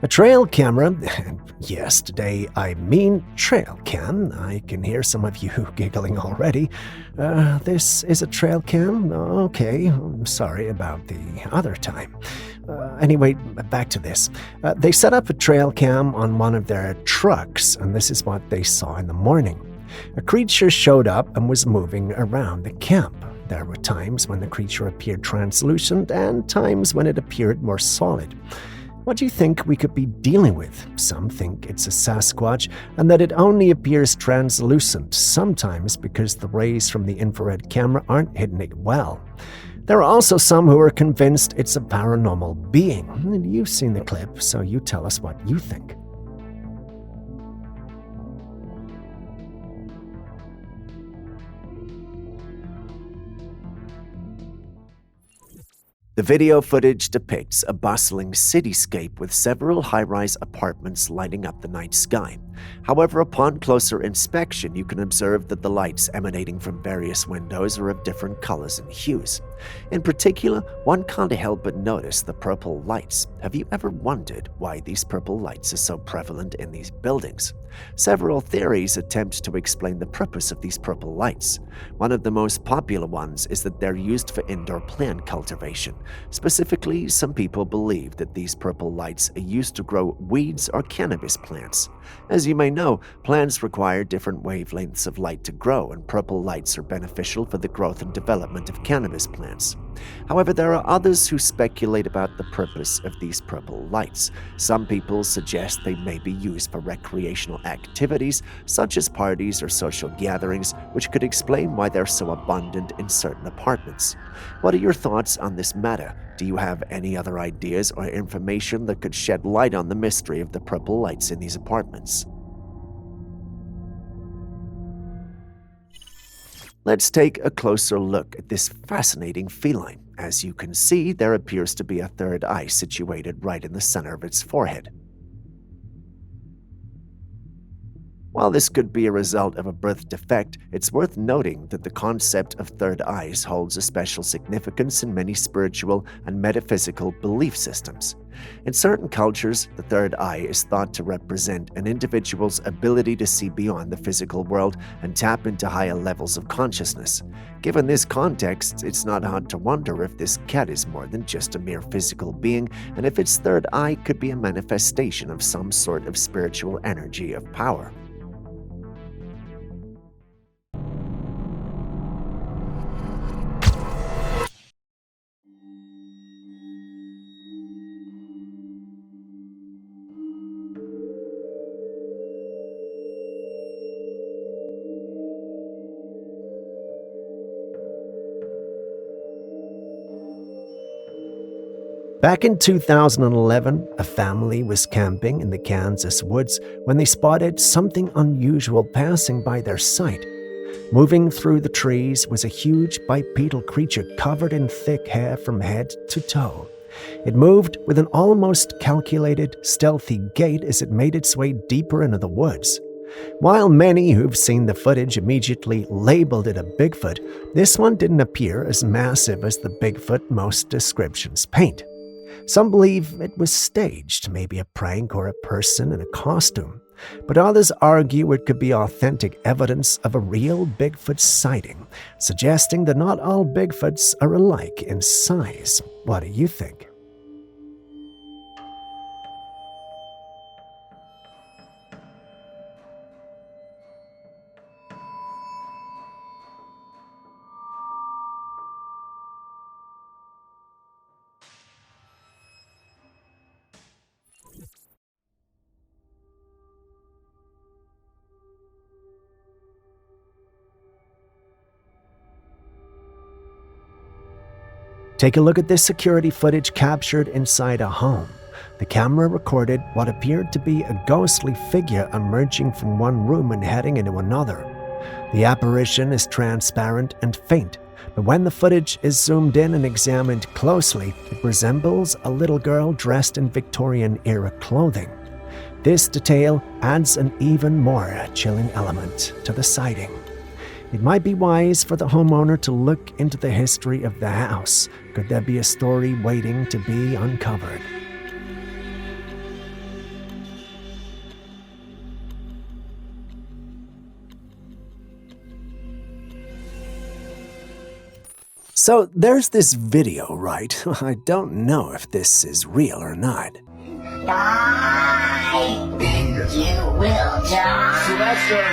S1: A trail camera, and yes, today I mean trail cam. I can hear some of you giggling already. This is a trail cam? Okay, I'm sorry about the other time. Anyway, back to this. They set up a trail cam on one of their trucks, and this is what they saw in the morning. A creature showed up and was moving around the camp. There were times when the creature appeared translucent and times when it appeared more solid. What do you think we could be dealing with? Some think it's a Sasquatch and that it only appears translucent, sometimes because the rays from the infrared camera aren't hitting it well. There are also some who are convinced it's a paranormal being. And you've seen the clip, so you tell us what you think.
S2: The video footage depicts a bustling cityscape with several high-rise apartments lighting up the night sky. However, upon closer inspection, you can observe that the lights emanating from various windows are of different colors and hues. In particular, one can't help but notice the purple lights. Have you ever wondered why these purple lights are so prevalent in these buildings? Several theories attempt to explain the purpose of these purple lights. One of the most popular ones is that they're used for indoor plant cultivation. Specifically, some people believe that these purple lights are used to grow weeds or cannabis plants. As you may know, plants require different wavelengths of light to grow, and purple lights are beneficial for the growth and development of cannabis plants. However, there are others who speculate about the purpose of these purple lights. Some people suggest they may be used for recreational activities, such as parties or social gatherings, which could explain why they're so abundant in certain apartments. What are your thoughts on this matter? Do you have any other ideas or information that could shed light on the mystery of the purple lights in these apartments? Let's take a closer look at this fascinating feline. As you can see, there appears to be a third eye situated right in the center of its forehead. While this could be a result of a birth defect, it's worth noting that the concept of third eyes holds a special significance in many spiritual and metaphysical belief systems. In certain cultures, the third eye is thought to represent an individual's ability to see beyond the physical world and tap into higher levels of consciousness. Given this context, it's not hard to wonder if this cat is more than just a mere physical being, and if its third eye could be a manifestation of some sort of spiritual energy of power.
S1: Back in 2011, a family was camping in the Kansas woods when they spotted something unusual passing by their site. Moving through the trees was a huge bipedal creature covered in thick hair from head to toe. It moved with an almost calculated, stealthy gait as it made its way deeper into the woods. While many who've seen the footage immediately labeled it a Bigfoot, this one didn't appear as massive as the Bigfoot most descriptions paint. Some believe it was staged, maybe a prank or a person in a costume. But others argue it could be authentic evidence of a real Bigfoot sighting, suggesting that not all Bigfoots are alike in size. What do you think? Take a look at this security footage captured inside a home. The camera recorded what appeared to be a ghostly figure emerging from one room and heading into another. The apparition is transparent and faint, but when the footage is zoomed in and examined closely, it resembles a little girl dressed in Victorian-era clothing. This detail adds an even more chilling element to the sighting. It might be wise for the homeowner to look into the history of the house. Could there be a story waiting to be uncovered? So there's this video, right? I don't know if this is real or not.
S12: Die! You will die!
S5: Sylvester!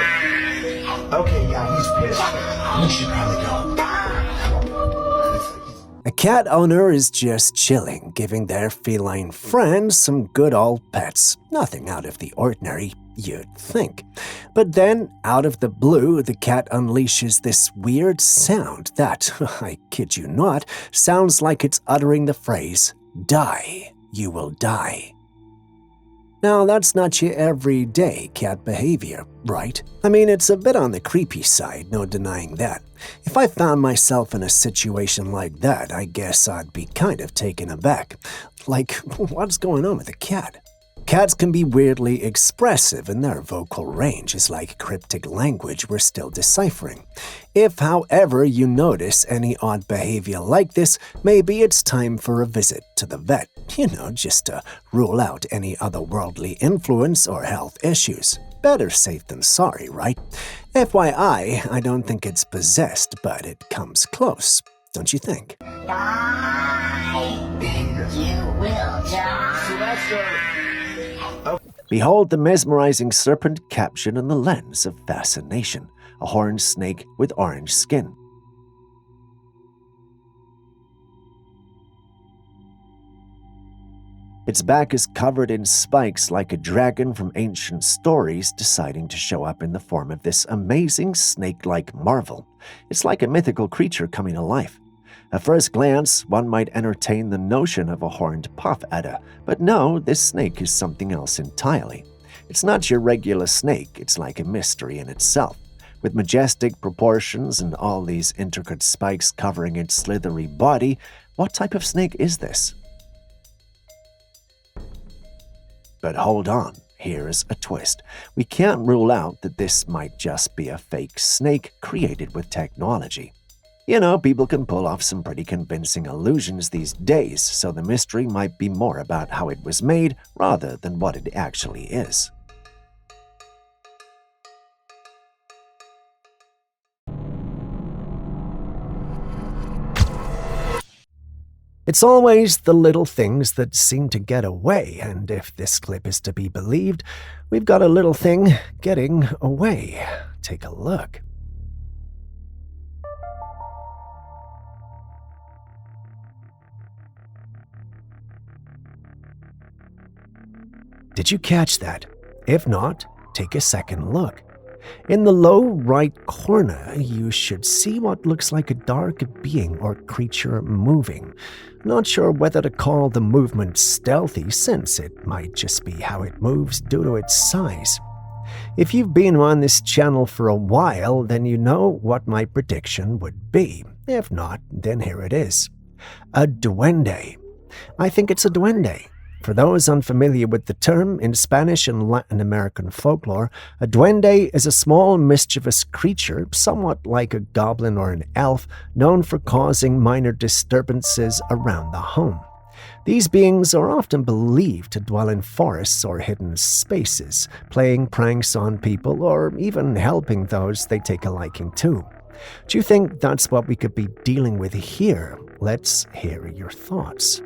S5: Okay, yeah, he's pissed. You should probably go.
S1: A cat owner is just chilling, giving their feline friends some good old pets. Nothing out of the ordinary, you'd think. But then, out of the blue, the cat unleashes this weird sound that, I kid you not, sounds like it's uttering the phrase, "Die, you will die." Now, that's not your everyday cat behavior, right? I mean, it's a bit on the creepy side, no denying that. If I found myself in a situation like that, I guess I'd be kind of taken aback. Like, what's going on with the cat? Cats can be weirdly expressive, and their vocal range is like cryptic language we're still deciphering. If, however, you notice any odd behavior like this, maybe it's time for a visit to the vet, just to rule out any otherworldly influence or health issues. Better safe than sorry, right? FYI, I don't think it's possessed, but it comes close, don't you think?
S12: You will die.
S1: Behold the mesmerizing serpent captured in the lens of fascination, a horned snake with orange skin. Its back is covered in spikes like a dragon from ancient stories deciding to show up in the form of this amazing snake-like marvel. It's like a mythical creature coming to life. At first glance, one might entertain the notion of a horned puff adder, but no, this snake is something else entirely. It's not your regular snake, it's like a mystery in itself. With majestic proportions and all these intricate spikes covering its slithery body, what type of snake is this? But hold on, here's a twist. We can't rule out that this might just be a fake snake created with technology. You know, people can pull off some pretty convincing illusions these days, so the mystery might be more about how it was made rather than what it actually is. It's always the little things that seem to get away, and if this clip is to be believed, we've got a little thing getting away. Take a look. Did you catch that? If not, take a second look. In the low right corner, you should see what looks like a dark being or creature moving. Not sure whether to call the movement stealthy, since it might just be how it moves due to its size. If you've been on this channel for a while, then you know what my prediction would be. If not, then here it is. A duende. I think it's a duende. For those unfamiliar with the term, in Spanish and Latin American folklore, a duende is a small mischievous creature, somewhat like a goblin or an elf, known for causing minor disturbances around the home. These beings are often believed to dwell in forests or hidden spaces, playing pranks on people or even helping those they take a liking to. Do you think that's what we could be dealing with here? Let's hear your thoughts.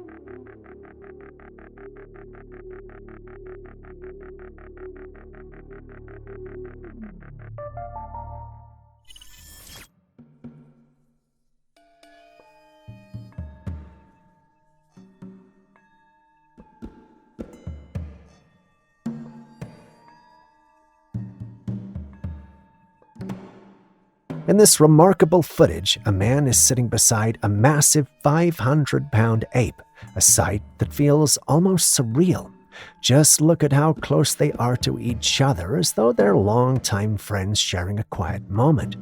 S1: In this remarkable footage, a man is sitting beside a massive 500-pound ape, a sight that feels almost surreal. Just look at how close they are to each other, as though they're longtime friends sharing a quiet moment.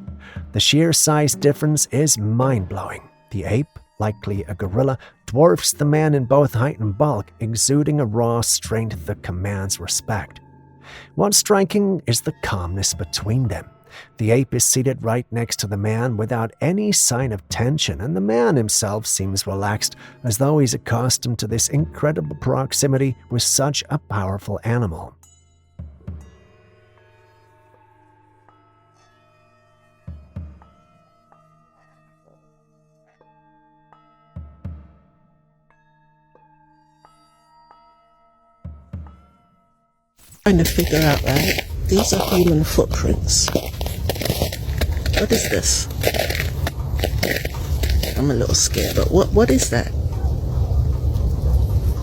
S1: The sheer size difference is mind-blowing. The ape, likely a gorilla, dwarfs the man in both height and bulk, exuding a raw strength that commands respect. What's striking is the calmness between them. The ape is seated right next to the man without any sign of tension, and the man himself seems relaxed, as though he's accustomed to this incredible proximity with such a powerful animal.
S13: Trying to figure out, right? These are human footprints. What is this? I'm a little scared, but what is that?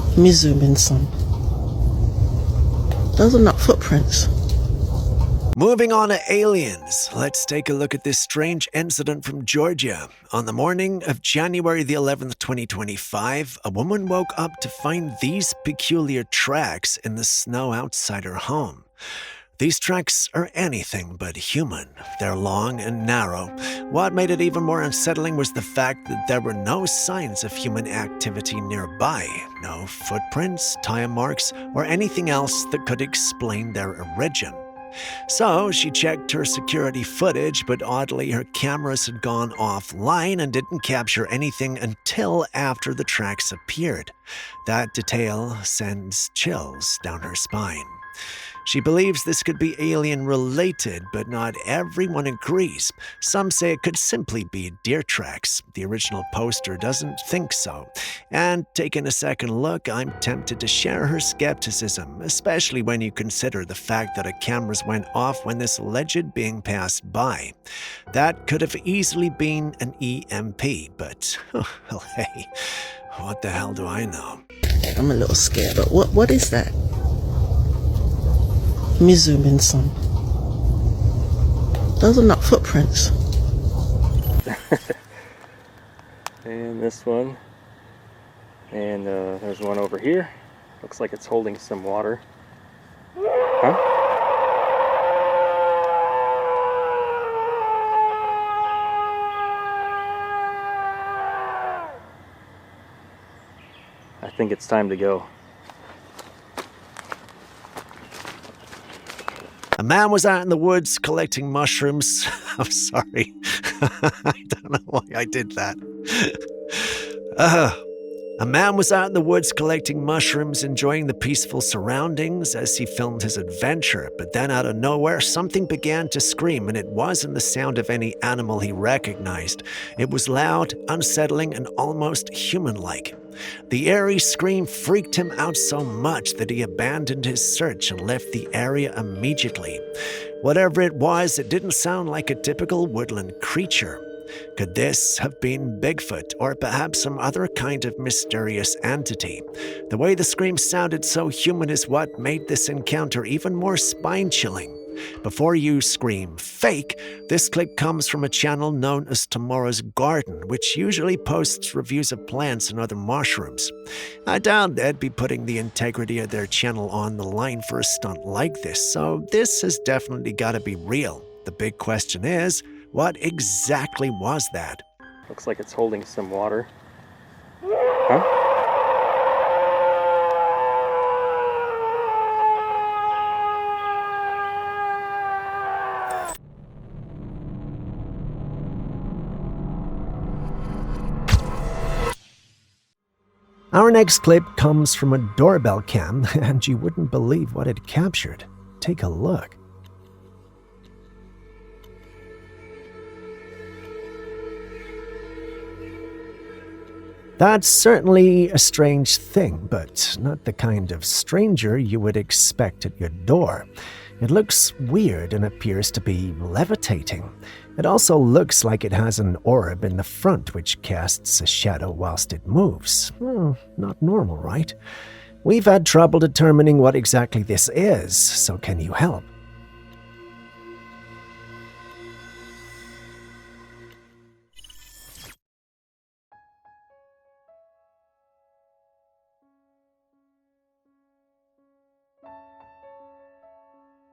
S13: Let me zoom in some. Those are not footprints.
S2: Moving on to aliens, let's take a look at this strange incident from Georgia. On the morning of January the 11th, 2025, a woman woke up to find these peculiar tracks in the snow outside her home. These tracks are anything but human. They're long and narrow. What made it even more unsettling was the fact that there were no signs of human activity nearby. No footprints, tire marks, or anything else that could explain their origin. So she checked her security footage, but oddly her cameras had gone offline and didn't capture anything until after the tracks appeared. That detail sends chills down her spine. She believes this could be alien-related, but not everyone agrees. Some say it could simply be deer tracks. The original poster doesn't think so. And taking a second look, I'm tempted to share her skepticism, especially when you consider the fact that her cameras went off when this alleged being passed by. That could have easily been an EMP, but, well, hey, what the hell do I know?
S13: I'm a little scared, but what is that? Let me zoom in some. Those are not footprints.
S14: And this one. And there's one over here. Looks like it's holding some water. Huh? I think it's time to go.
S2: A man was out in the woods collecting mushrooms. I'm sorry. I don't know why I did that. A man was out in the woods collecting mushrooms, enjoying the peaceful surroundings as he filmed his adventure. But then out of nowhere, something began to scream, and it wasn't the sound of any animal he recognized. It was loud, unsettling, and almost human-like. The eerie scream freaked him out so much that he abandoned his search and left the area immediately. Whatever it was, it didn't sound like a typical woodland creature. Could this have been Bigfoot or perhaps some other kind of mysterious entity? The way the scream sounded so human is what made this encounter even more spine-chilling. Before you scream fake, this clip comes from a channel known as Tomorrow's Garden, which usually posts reviews of plants and other mushrooms. I doubt they'd be putting the integrity of their channel on the line for a stunt like this, so this has definitely got to be real. The big question is, what exactly was that?
S14: Looks like it's holding some water. Huh?
S1: Our next clip comes from a doorbell cam, and you wouldn't believe what it captured. Take a look. That's certainly a strange thing, but not the kind of stranger you would expect at your door. It looks weird and appears to be levitating. It also looks like it has an orb in the front which casts a shadow whilst it moves. Well, not normal, right? We've had trouble determining what exactly this is, so can you help?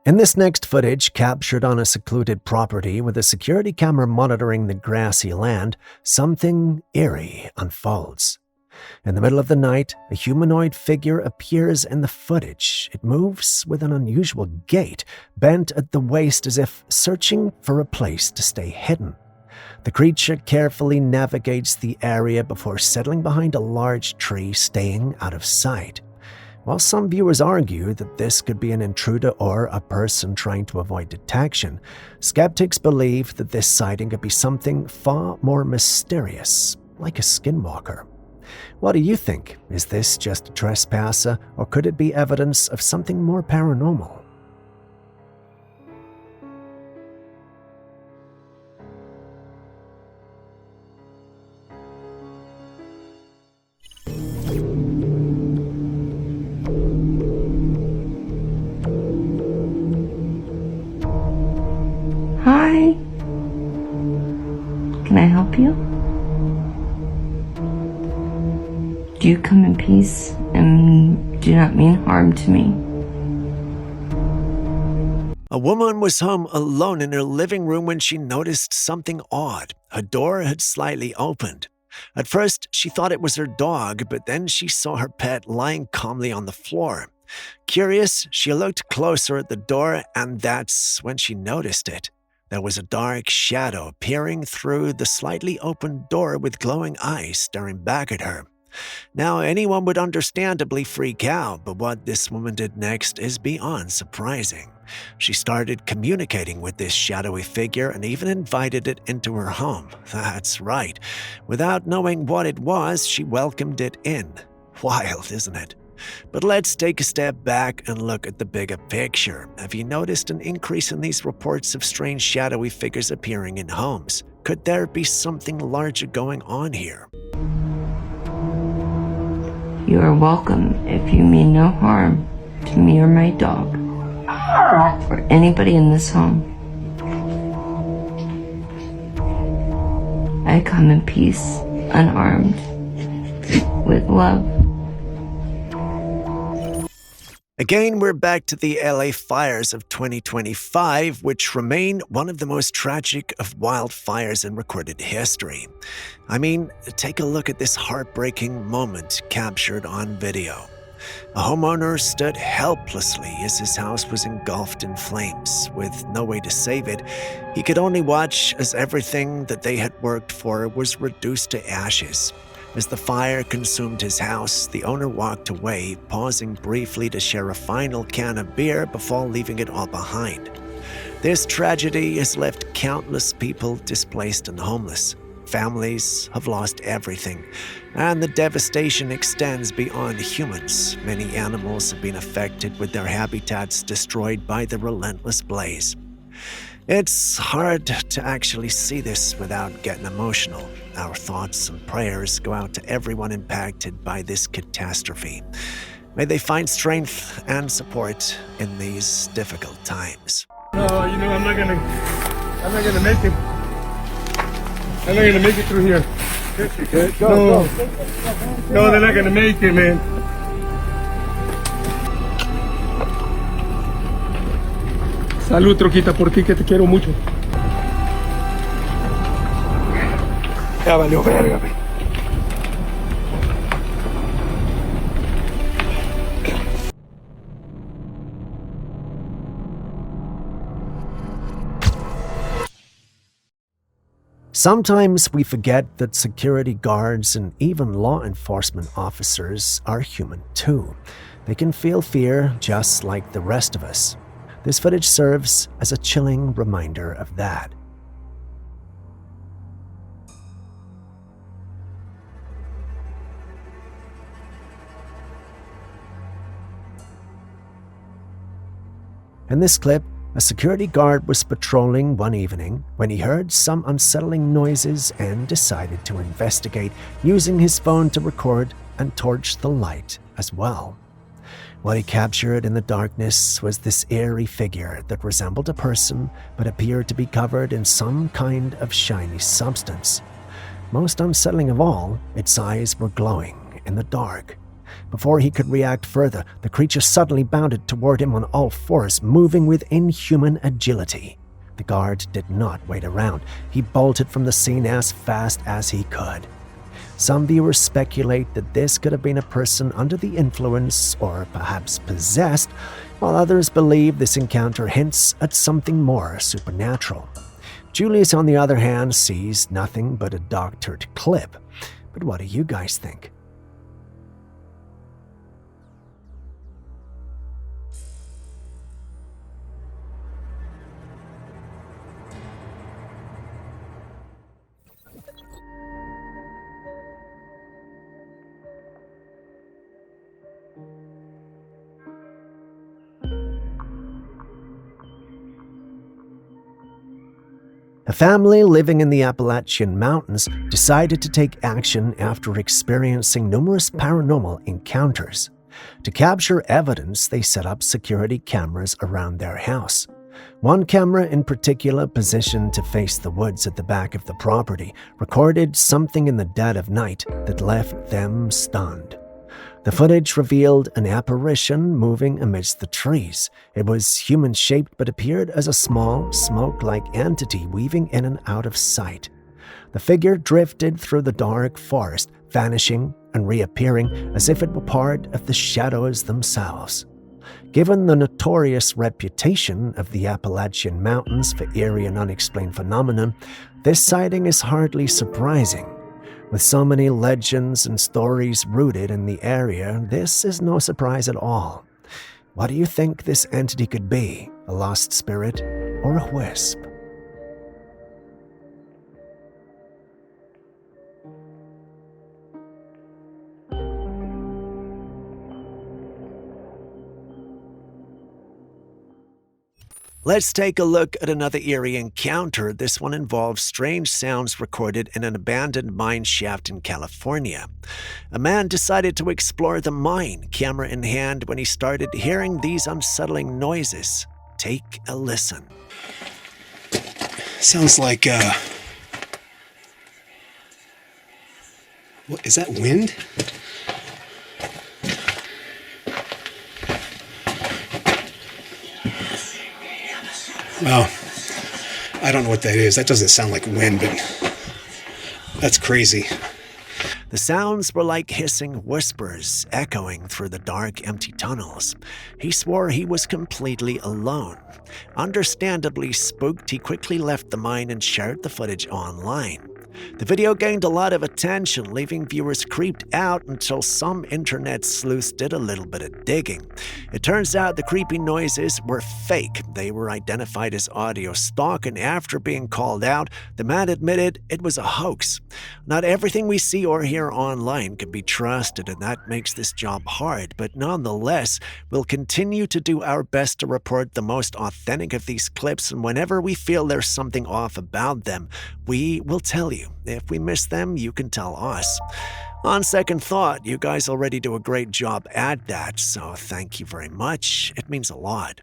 S1: In this next footage, captured on a secluded property with a security camera monitoring the grassy land, something eerie unfolds. In the middle of the night, a humanoid figure appears in the footage. It moves with an unusual gait, bent at the waist as if searching for a place to stay hidden. The creature carefully navigates the area before settling behind a large tree, staying out of sight. While some viewers argue that this could be an intruder or a person trying to avoid detection, skeptics believe that this sighting could be something far more mysterious, like a skinwalker. What do you think? Is this just a trespasser, or could it be evidence of something more paranormal?
S7: Hi. Can I help you? Do you come in peace and do not mean harm to me?
S2: A woman was home alone in her living room when she noticed something odd. Her door had slightly opened. At first, she thought it was her dog, but then she saw her pet lying calmly on the floor. Curious, she looked closer at the door, and that's when she noticed it. There was a dark shadow peering through the slightly opened door with glowing eyes staring back at her. Now, anyone would understandably freak out, but what this woman did next is beyond surprising. She started communicating with this shadowy figure and even invited it into her home. That's right. Without knowing what it was, she welcomed it in. Wild, isn't it? But let's take a step back and look at the bigger picture. Have you noticed an increase in these reports of strange shadowy figures appearing in homes? Could there be something larger going on here?
S7: You are welcome if you mean no harm to me or my dog, or anybody in this home. I come in peace, unarmed, with love.
S2: Again, we're back to the LA fires of 2025, which remain one of the most tragic of wildfires in recorded history. I mean, take a look at this heartbreaking moment captured on video. A homeowner stood helplessly as his house was engulfed in flames. With no way to save it, he could only watch as everything that they had worked for was reduced to ashes. As the fire consumed his house, the owner walked away, pausing briefly to share a final can of beer before leaving it all behind. This tragedy has left countless people displaced and homeless. Families have lost everything, and the devastation extends beyond humans. Many animals have been affected, with their habitats destroyed by the relentless blaze. It's hard to actually see this without getting emotional. Our thoughts and prayers go out to everyone impacted by this catastrophe. May they find strength and support in these difficult times.
S15: No, I'm not gonna make it. I'm not gonna make it through here. No, they're not gonna make it, man. Salud, troquita, por ti que te quiero mucho. Ya valió verga, man.
S1: Sometimes we forget that security guards and even law enforcement officers are human too. They can feel fear just like the rest of us. This footage serves as a chilling reminder of that. In this clip, a security guard was patrolling one evening when he heard some unsettling noises and decided to investigate, using his phone to record and torch the light as well. What he captured in the darkness was this eerie figure that resembled a person but appeared to be covered in some kind of shiny substance. Most unsettling of all, its eyes were glowing in the dark. Before he could react further, the creature suddenly bounded toward him on all fours, moving with inhuman agility. The guard did not wait around. He bolted from the scene as fast as he could. Some viewers speculate that this could have been a person under the influence or perhaps possessed, while others believe this encounter hints at something more supernatural. Julius, on the other hand, sees nothing but a doctored clip. But what do you guys think? A family living in the Appalachian Mountains decided to take action after experiencing numerous paranormal encounters. To capture evidence, they set up security cameras around their house. One camera in particular, positioned to face the woods at the back of the property, recorded something in the dead of night that left them stunned. The footage revealed an apparition moving amidst the trees. It was human-shaped but appeared as a small, smoke-like entity weaving in and out of sight. The figure drifted through the dark forest, vanishing and reappearing as if it were part of the shadows themselves. Given the notorious reputation of the Appalachian Mountains for eerie and unexplained phenomena, this sighting is hardly surprising. With so many legends and stories rooted in the area, this is no surprise at all. What do you think this entity could be? A lost spirit or a wisp?
S2: Let's take a look at another eerie encounter. This one involves strange sounds recorded in an abandoned mine shaft in California. A man decided to explore the mine, camera in hand, when he started hearing these unsettling noises. Take a listen.
S5: Sounds like, what, is that wind? Well, I don't know what that is. That doesn't sound like wind, but that's crazy.
S2: The sounds were like hissing whispers echoing through the dark, empty tunnels. He swore he was completely alone. Understandably spooked, he quickly left the mine and shared the footage online. The video gained a lot of attention, leaving viewers creeped out until some internet sleuths did a little bit of digging. It turns out the creepy noises were fake. They were identified as audio stock, and after being called out, the man admitted it was a hoax. Not everything we see or hear online can be trusted, and that makes this job hard, but nonetheless, we'll continue to do our best to report the most authentic of these clips, and whenever we feel there's something off about them, we will tell you. If we miss them, you can tell us. On second thought, you guys already do a great job at that, so thank you very much. It means a lot.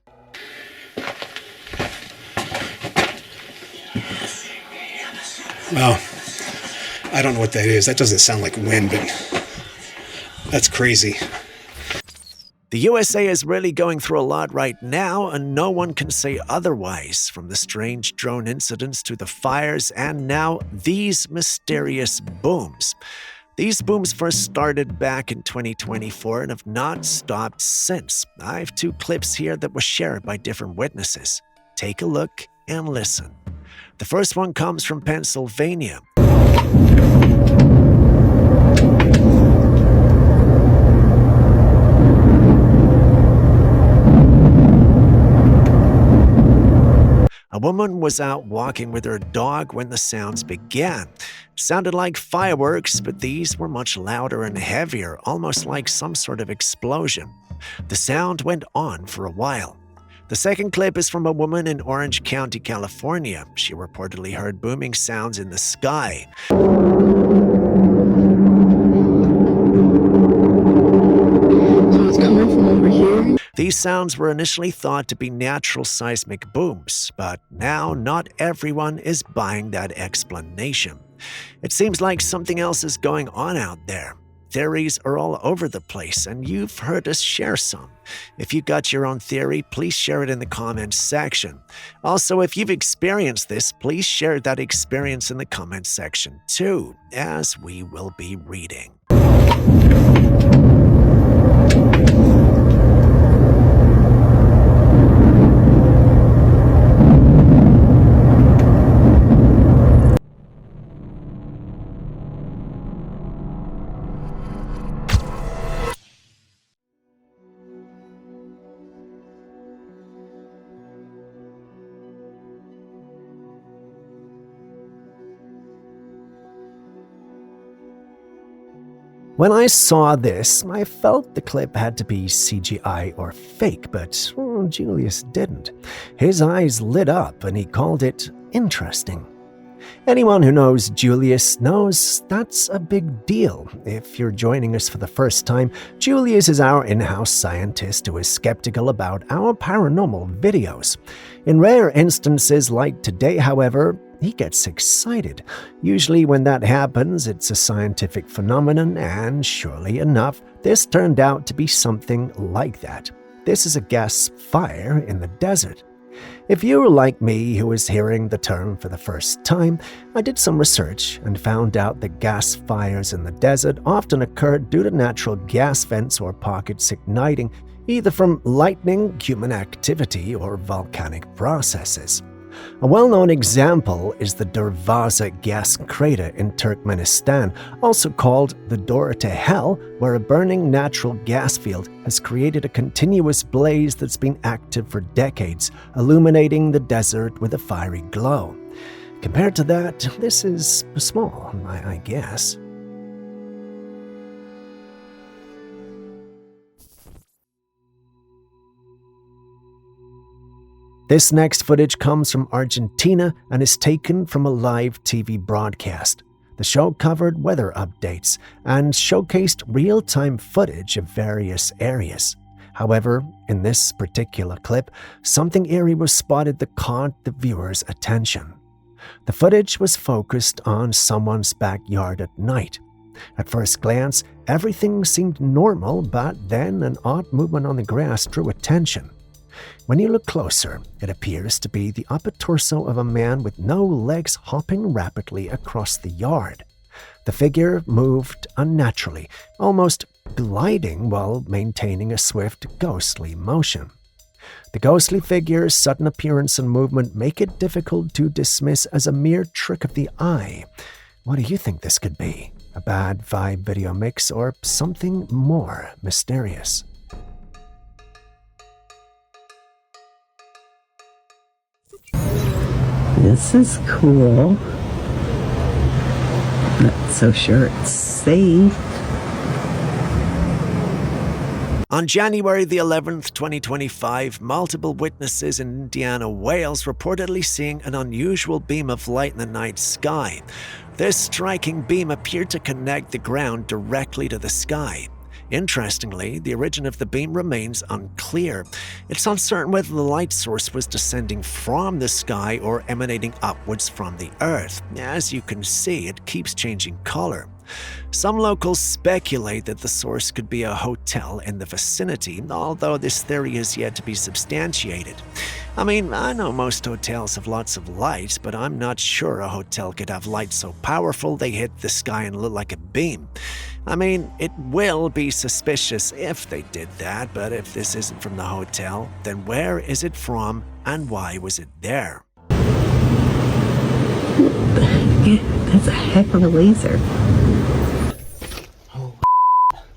S5: Well, I don't know what that is. That doesn't sound like wind, but that's crazy.
S2: The USA is really going through a lot right now, and no one can say otherwise. From the strange drone incidents to the fires, and now these mysterious booms. These booms first started back in 2024 and have not stopped since. I have 2 clips here that were shared by different witnesses. Take a look and listen. The first one comes from Pennsylvania. A woman was out walking with her dog when the sounds began. It sounded like fireworks, but these were much louder and heavier, almost like some sort of explosion. The sound went on for a while. The second clip is from a woman in Orange County, California. She reportedly heard booming sounds in the sky.
S13: So it's coming from over here?
S2: These sounds were initially thought to be natural seismic booms, but now not everyone is buying that explanation. It seems like something else is going on out there. Theories are all over the place, and you've heard us share some. If you got your own theory, please share it in the comments section. Also, if you've experienced this, please share that experience in the comments section too, as we will be reading.
S1: When I saw this, I felt the clip had to be CGI or fake, but Julius didn't. His eyes lit up and he called it interesting. Anyone who knows Julius knows that's a big deal. If you're joining us for the first time, Julius is our in-house scientist who is skeptical about our paranormal videos. In rare instances like today, however, he gets excited. Usually when that happens, it's a scientific phenomenon, and surely enough, this turned out to be something like that. This is a gas fire in the desert. If you're like me who is hearing the term for the first time, I did some research and found out that gas fires in the desert often occur due to natural gas vents or pockets igniting, either from lightning, human activity, or volcanic processes. A well-known example is the Darvaza gas crater in Turkmenistan, also called the Door to Hell, where a burning natural gas field has created a continuous blaze that's been active for decades, illuminating the desert with a fiery glow. Compared to that, this is small, I guess. This next footage comes from Argentina and is taken from a live TV broadcast. The show covered weather updates and showcased real-time footage of various areas. However, in this particular clip, something eerie was spotted that caught the viewer's attention. The footage was focused on someone's backyard at night. At first glance, everything seemed normal, but then an odd movement on the grass drew attention. When you look closer, it appears to be the upper torso of a man with no legs hopping rapidly across the yard. The figure moved unnaturally, almost gliding while maintaining a swift, ghostly motion. The ghostly figure's sudden appearance and movement make it difficult to dismiss as a mere trick of the eye. What do you think this could be? A bad vibe video mix or something more mysterious?
S16: This is cool. Not so sure it's safe.
S2: On January the 11th, 2025, multiple witnesses in Indiana, Wales reportedly seeing an unusual beam of light in the night sky. This striking beam appeared to connect the ground directly to the sky. Interestingly, the origin of the beam remains unclear. It's uncertain whether the light source was descending from the sky or emanating upwards from the earth. As you can see, it keeps changing color. Some locals speculate that the source could be a hotel in the vicinity, although this theory is yet to be substantiated. I mean, I know most hotels have lots of lights, but I'm not sure a hotel could have lights so powerful they hit the sky and look like a beam. I mean, it will be suspicious if they did that, but if this isn't from the hotel, then where is it from and why was it there?
S16: That's a heck of a laser.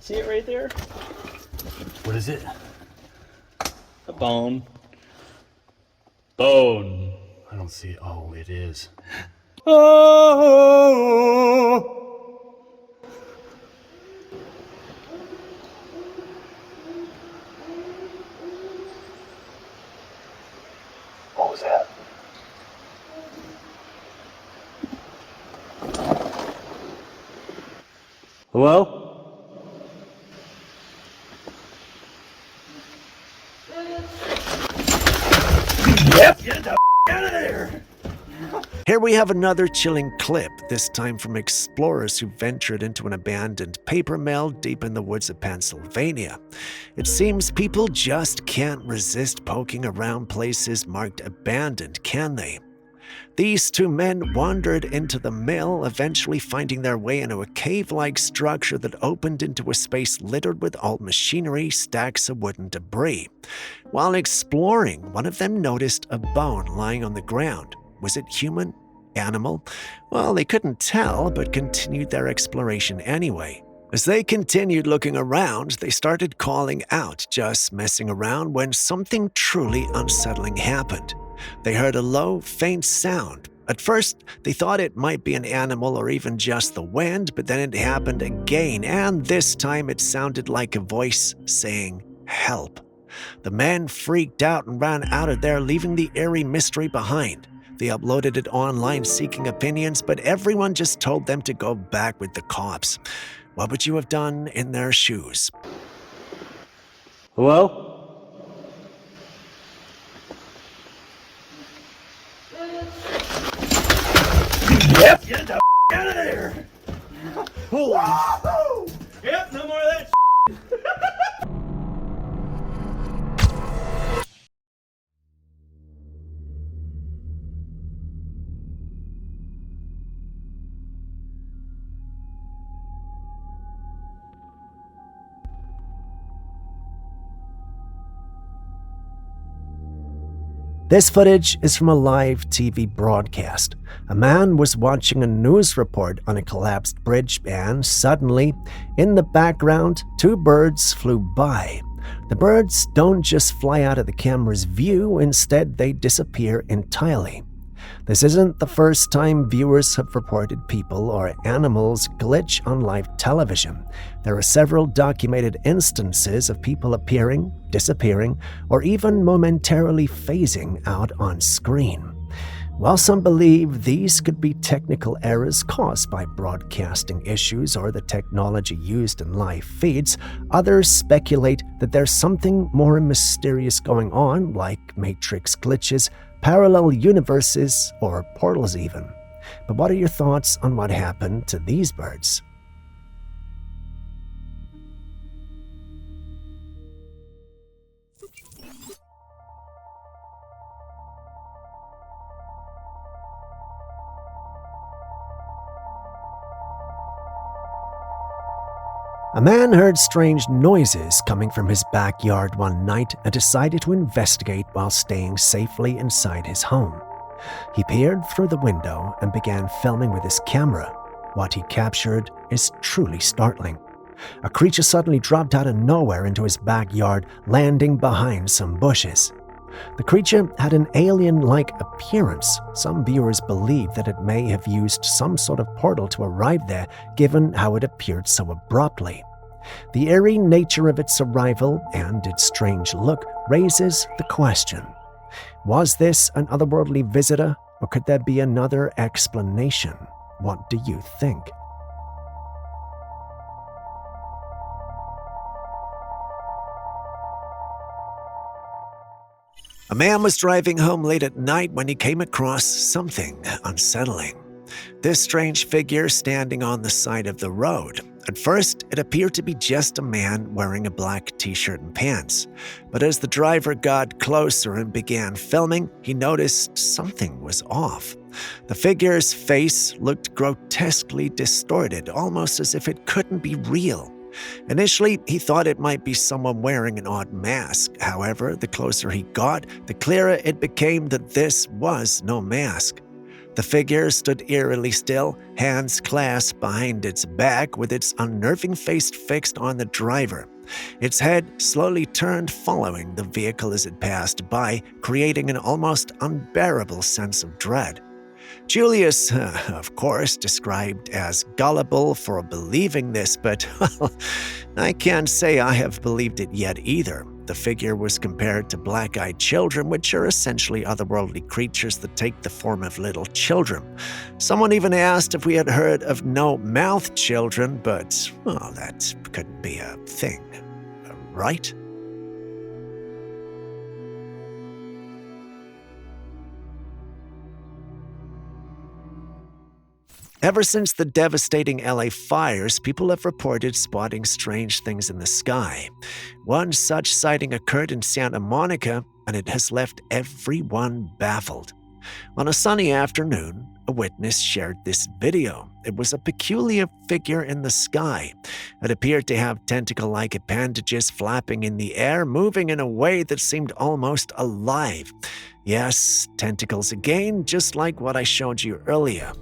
S17: See it right there? What is it? A bone. Bone. I don't see it. Oh, it is. Oh! What was that? Hello? Yep, get the out of there!
S2: Here we have another chilling clip, this time from explorers who ventured into an abandoned paper mill deep in the woods of Pennsylvania. It seems people just can't resist poking around places marked abandoned, can they? These two men wandered into the mill, eventually finding their way into a cave-like structure that opened into a space littered with old machinery, stacks of wooden debris. While exploring, one of them noticed a bone lying on the ground. Was it human? Animal? Well, they couldn't tell, but continued their exploration anyway. As they continued looking around, they started calling out, just messing around, when something truly unsettling happened. They heard a low, faint sound. At first, they thought it might be an animal or even just the wind, but then it happened again, and this time it sounded like a voice saying, "Help." The men freaked out and ran out of there, leaving the eerie mystery behind. They uploaded it online seeking opinions, but everyone just told them to go back with the cops. What would you have done in their shoes?
S17: Hello? Yep, get the out of there! Holy! Yep, no more of that.
S1: This footage is from a live TV broadcast. A man was watching a news report on a collapsed bridge and suddenly, in the background, 2 birds flew by. The birds don't just fly out of the camera's view, instead they disappear entirely. This isn't the first time viewers have reported people or animals glitch on live television. There are several documented instances of people appearing, disappearing, or even momentarily phasing out on screen. While some believe these could be technical errors caused by broadcasting issues or the technology used in live feeds, others speculate that there's something more mysterious going on, like matrix glitches, parallel universes, or portals even. But what are your thoughts on what happened to these birds? A man heard strange noises coming from his backyard one night and decided to investigate while staying safely inside his home. He peered through the window and began filming with his camera. What he captured is truly startling. A creature suddenly dropped out of nowhere into his backyard, landing behind some bushes. The creature had an alien-like appearance. Some viewers believe that it may have used some sort of portal to arrive there, given how it appeared so abruptly. The eerie nature of its arrival and its strange look raises the question: was this an otherworldly visitor, or could there be another explanation? What do you think?
S2: A man was driving home late at night when he came across something unsettling. This strange figure standing on the side of the road. At first, it appeared to be just a man wearing a black t-shirt and pants. But as the driver got closer and began filming, he noticed something was off. The figure's face looked grotesquely distorted, almost as if it couldn't be real. Initially, he thought it might be someone wearing an odd mask. However, the closer he got, the clearer it became that this was no mask. The figure stood eerily still, hands clasped behind its back, with its unnerving face fixed on the driver. Its head slowly turned, following the vehicle as it passed by, creating an almost unbearable sense of dread. Julius, of course, described as gullible for believing this, but well, I can't say I have believed it yet either. The figure was compared to black-eyed children, which are essentially otherworldly creatures that take the form of little children. Someone even asked if we had heard of no-mouth children, but, well, that couldn't be a thing, right? Ever since the devastating LA fires, people have reported spotting strange things in the sky. One such sighting occurred in Santa Monica, and it has left everyone baffled. On a sunny afternoon, a witness shared this video. It was a peculiar figure in the sky. It appeared to have tentacle-like appendages flapping in the air, moving in a way that seemed almost alive. Yes, tentacles again, just like what I showed you earlier.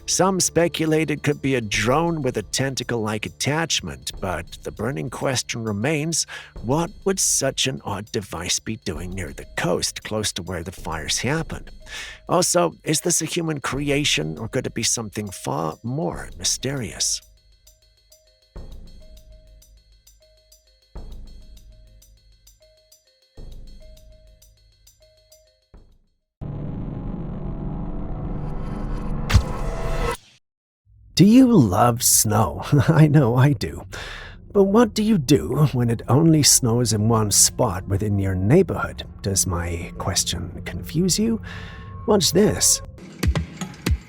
S2: Some speculated it could be a drone with a tentacle-like attachment, but the burning question remains, what would such an odd device be doing near the coast, close to where the fires happened? Also, is this a human creation, or could it be something far more mysterious?
S1: Do you love snow? I know I do. But what do you do when it only snows in one spot within your neighborhood? Does my question confuse you? Watch this.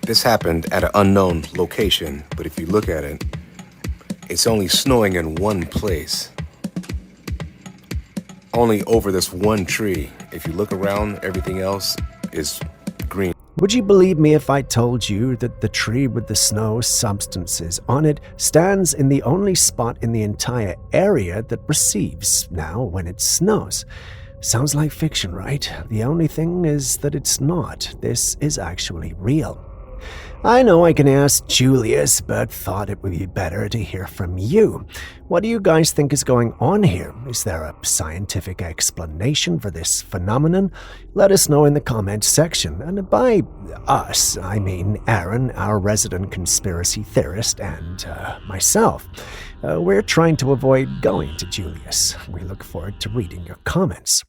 S18: This happened at an unknown location, but if you look at it, it's only snowing in one place. Only over this one tree. If you look around, everything else is green.
S1: Would you believe me if I told you that the tree with the snow substances on it stands in the only spot in the entire area that receives now when it snows? Sounds like fiction, right? The only thing is that it's not. This is actually real. I know I can ask Julius, but thought it would be better to hear from you. What do you guys think is going on here? Is there a scientific explanation for this phenomenon? Let us know in the comments section. And by us, I mean Aaron, our resident conspiracy theorist, and myself. We're trying to avoid going to Julius. We look forward to reading your comments.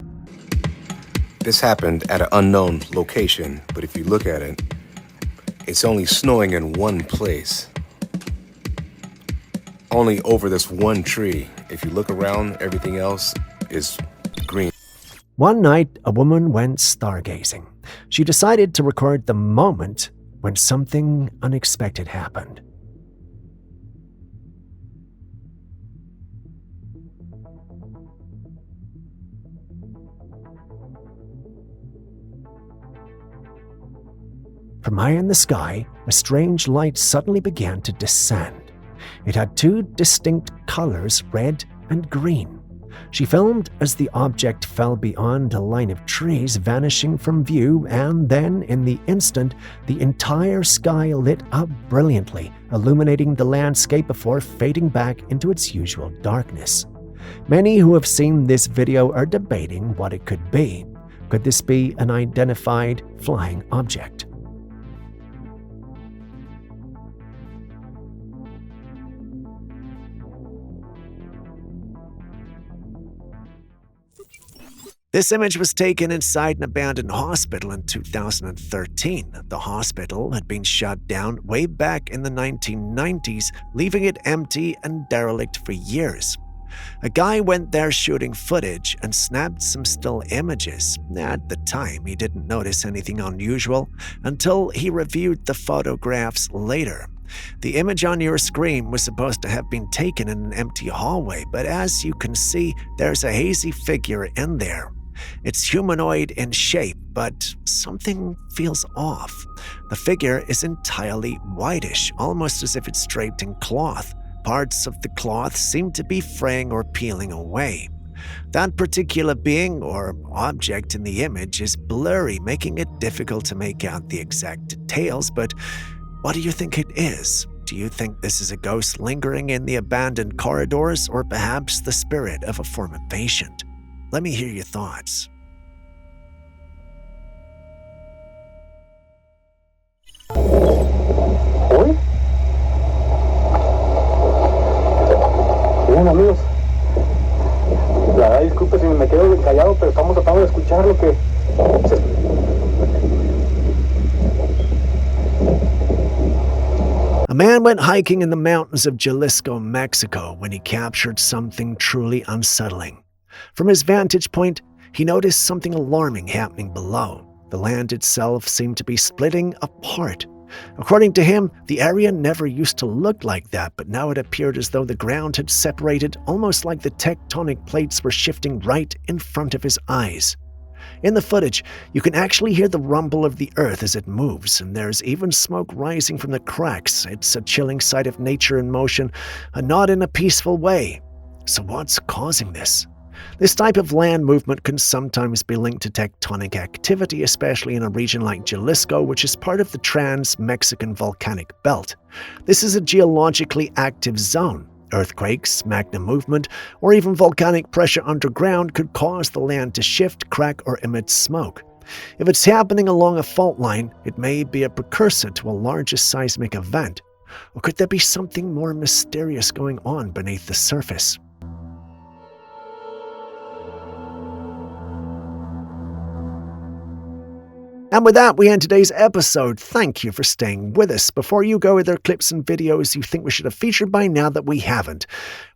S18: This happened at an unknown location, but if you look at it, it's only snowing in one place. Only over this one tree. If you look around, everything else is green.
S1: One night, a woman went stargazing. She decided to record the moment when something unexpected happened. From high in the sky, a strange light suddenly began to descend. It had two distinct colors, red and green. She filmed as the object fell beyond a line of trees, vanishing from view, and then, in the instant, the entire sky lit up brilliantly, illuminating the landscape before fading back into its usual darkness. Many who have seen this video are debating what it could be. Could this be an identified flying object?
S2: This image was taken inside an abandoned hospital in 2013. The hospital had been shut down way back in the 1990s, leaving it empty and derelict for years. A guy went there shooting footage and snapped some still images. At the time, he didn't notice anything unusual until he reviewed the photographs later. The image on your screen was supposed to have been taken in an empty hallway, but as you can see, there's a hazy figure in there. It's humanoid in shape, but something feels off. The figure is entirely whitish, almost as if it's draped in cloth. Parts of the cloth seem to be fraying or peeling away. That particular being or object in the image is blurry, making it difficult to make out the exact details, but what do you think it is? Do you think this is a ghost lingering in the abandoned corridors, or perhaps the spirit of a former patient? Let me hear your thoughts.
S19: Bien, amigos. La verdad, disculpe si me quedo callado, pero estamos tratando de escuchar lo que
S2: A man went hiking in the mountains of Jalisco, Mexico, when he captured something truly unsettling. From his vantage point, he noticed something alarming happening below. The land itself seemed to be splitting apart. According to him, the area never used to look like that, but now it appeared as though the ground had separated, almost like the tectonic plates were shifting right in front of his eyes. In the footage, you can actually hear the rumble of the earth as it moves, and there's even smoke rising from the cracks. It's a chilling sight of nature in motion, and not in a peaceful way. So what's causing this? This type of land movement can sometimes be linked to tectonic activity, especially in a region like Jalisco, which is part of the Trans-Mexican Volcanic Belt. This is a geologically active zone. Earthquakes, magma movement, or even volcanic pressure underground could cause the land to shift, crack, or emit smoke. If it's happening along a fault line, it may be a precursor to a larger seismic event. Or could there be something more mysterious going on beneath the surface? And with that, we end today's episode. Thank you for staying with us. Before you go, are there clips and videos you think we should have featured by now that we haven't?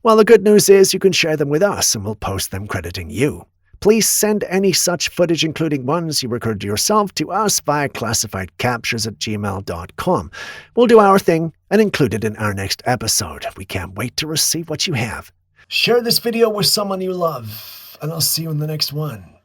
S2: Well, the good news is you can share them with us and we'll post them crediting you. Please send any such footage, including ones you recorded yourself, to us via classifiedcaptures@gmail.com. We'll do our thing and include it in our next episode. We can't wait to receive what you have. Share this video with someone you love, and I'll see you in the next one.